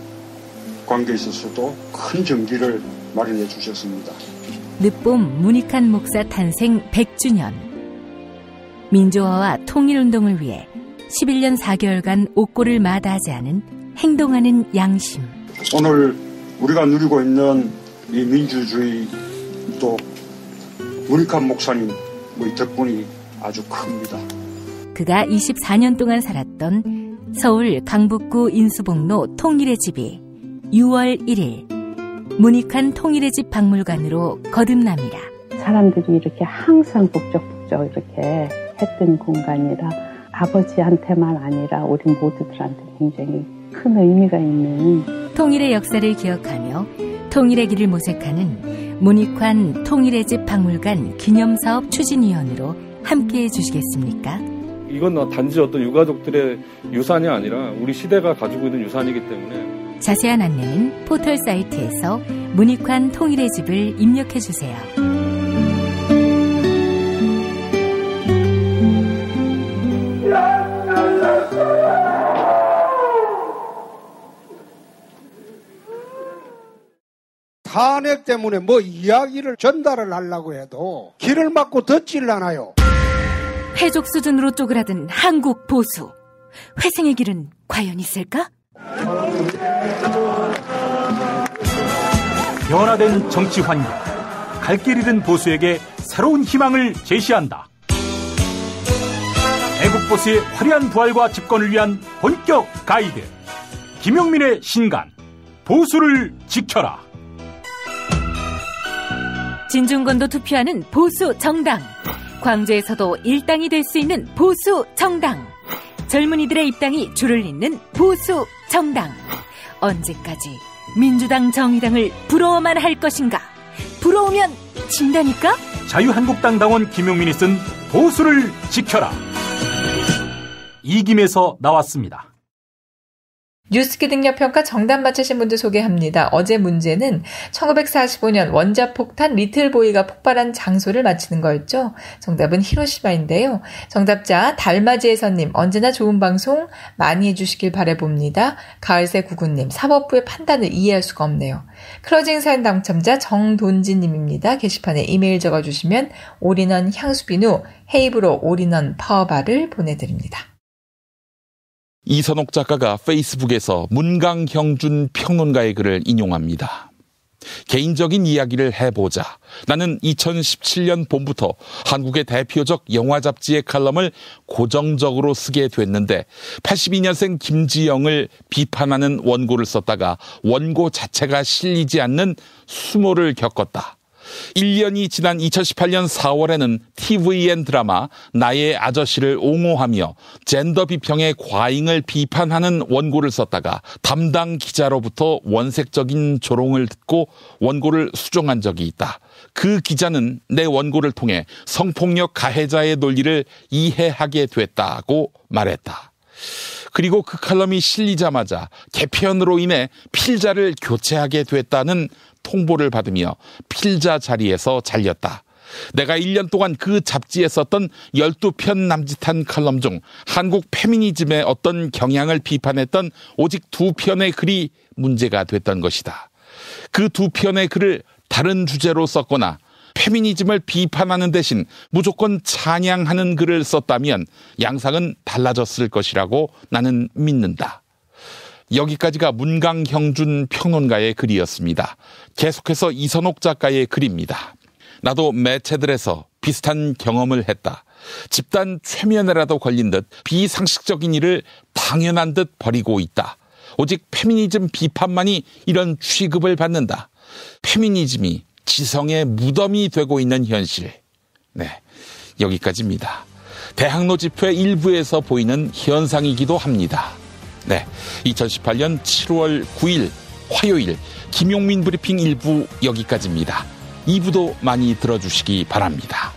관계에 있어서도 큰 정기를 마련해 주셨습니다.
늦봄 문익환 목사 탄생 100주년. 민주화와 통일운동을 위해 11년 4개월간 옥고를 마다하지 않은 행동하는 양심.
오늘 우리가 누리고 있는 이 민주주의 또 문익환 목사님 덕분이 아주 큽니다.
그가 24년 동안 살았던 서울 강북구 인수봉로 통일의 집이 6월 1일 문익환 통일의 집 박물관으로 거듭납니다.
사람들이 이렇게 항상 북적북적 이렇게 했던 공간이라 아버지한테만 아니라 우리 모두들한테 굉장히 큰 의미가 있는
통일의 역사를 기억하며 통일의 길을 모색하는 문익환 통일의 집 박물관 기념사업 추진위원으로 함께해 주시겠습니까?
이건 단지 어떤 유가족들의 유산이 아니라 우리 시대가 가지고 있는 유산이기 때문에
자세한 안내는 포털 사이트에서 문익환 통일의 집을 입력해 주세요.
탄핵 때문에 뭐 이야기를 전달을 하려고 해도 길을 막고 듣질 않아요.
회족 수준으로 쪼그라든 한국 보수. 회생의 길은 과연 있을까?
변화된 정치 환경. 갈 길 잃은 보수에게 새로운 희망을 제시한다. 애국 보수의 화려한 부활과 집권을 위한 본격 가이드. 김용민의 신간. 보수를 지켜라.
진중권도 투표하는 보수 정당. 광주에서도 일당이 될 수 있는 보수 정당. 젊은이들의 입당이 줄을 잇는 보수 정당. 언제까지 민주당 정의당을 부러워만 할 것인가? 부러우면 진다니까?
자유한국당 당원 김용민이 쓴 보수를 지켜라. 이김에서 나왔습니다.
뉴스키 등려평가 정답 맞추신 분들 소개합니다. 어제 문제는 1945년 원자폭탄 리틀보이가 폭발한 장소를 맞히는 거였죠. 정답은 히로시마인데요. 정답자 달맞이해서님 언제나 좋은 방송 많이 해주시길 바라봅니다. 가을새 구구님 사법부의 판단을 이해할 수가 없네요. 클로징 사연 당첨자 정돈지님입니다. 게시판에 이메일 적어주시면 올인원 향수비누 헤이브로 올인원 파워바를 보내드립니다.
이선옥 작가가 페이스북에서 문강형준 평론가의 글을 인용합니다. 개인적인 이야기를 해보자. 나는 2017년 봄부터 한국의 대표적 영화 잡지의 칼럼을 고정적으로 쓰게 됐는데 82년생 김지영을 비판하는 원고를 썼다가 원고 자체가 실리지 않는 수모를 겪었다. 1년이 지난 2018년 4월에는 TVN 드라마 나의 아저씨를 옹호하며 젠더 비평의 과잉을 비판하는 원고를 썼다가 담당 기자로부터 원색적인 조롱을 듣고 원고를 수정한 적이 있다. 그 기자는 내 원고를 통해 성폭력 가해자의 논리를 이해하게 됐다고 말했다. 그리고 그 칼럼이 실리자마자 개편으로 인해 필자를 교체하게 됐다는 통보를 받으며 필자 자리에서 잘렸다. 내가 1년 동안 그 잡지에 썼던 12편 남짓한 칼럼 중 한국 페미니즘의 어떤 경향을 비판했던 오직 2편의 글이 문제가 됐던 것이다. 그 2편의 글을 다른 주제로 썼거나 페미니즘을 비판하는 대신 무조건 찬양하는 글을 썼다면 양상은 달라졌을 것이라고 나는 믿는다. 여기까지가 문강형준 평론가의 글이었습니다. 계속해서 이선옥 작가의 글입니다. 나도 매체들에서 비슷한 경험을 했다. 집단 최면에라도 걸린 듯 비상식적인 일을 당연한 듯 벌이고 있다. 오직 페미니즘 비판만이 이런 취급을 받는다. 페미니즘이 지성의 무덤이 되고 있는 현실. 네, 여기까지입니다. 대학로 집회 일부에서 보이는 현상이기도 합니다. 네, 2018년 7월 9일 화요일 김용민 브리핑 1부 여기까지입니다. 2부도 많이 들어주시기 바랍니다.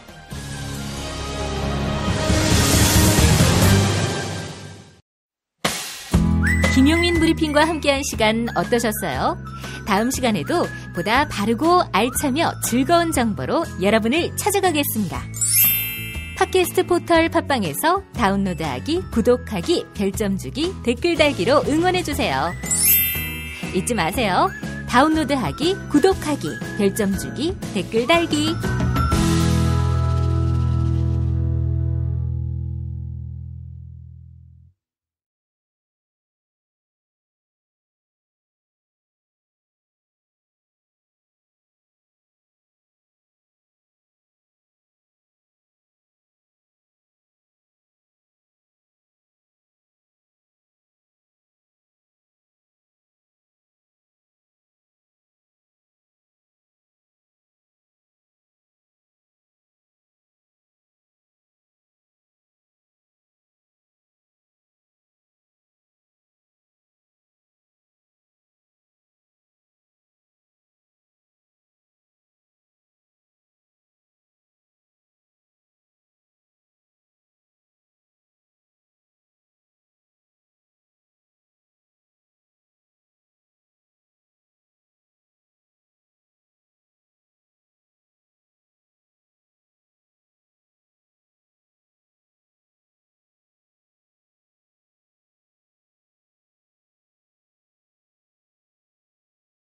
김용민 브리핑과 함께한 시간 어떠셨어요? 다음 시간에도 보다 바르고 알차며 즐거운 정보로 여러분을 찾아가겠습니다. 팟캐스트 포털 팟빵에서 다운로드하기, 구독하기, 별점 주기, 댓글 달기로 응원해주세요. 잊지 마세요. 다운로드하기, 구독하기, 별점 주기, 댓글 달기.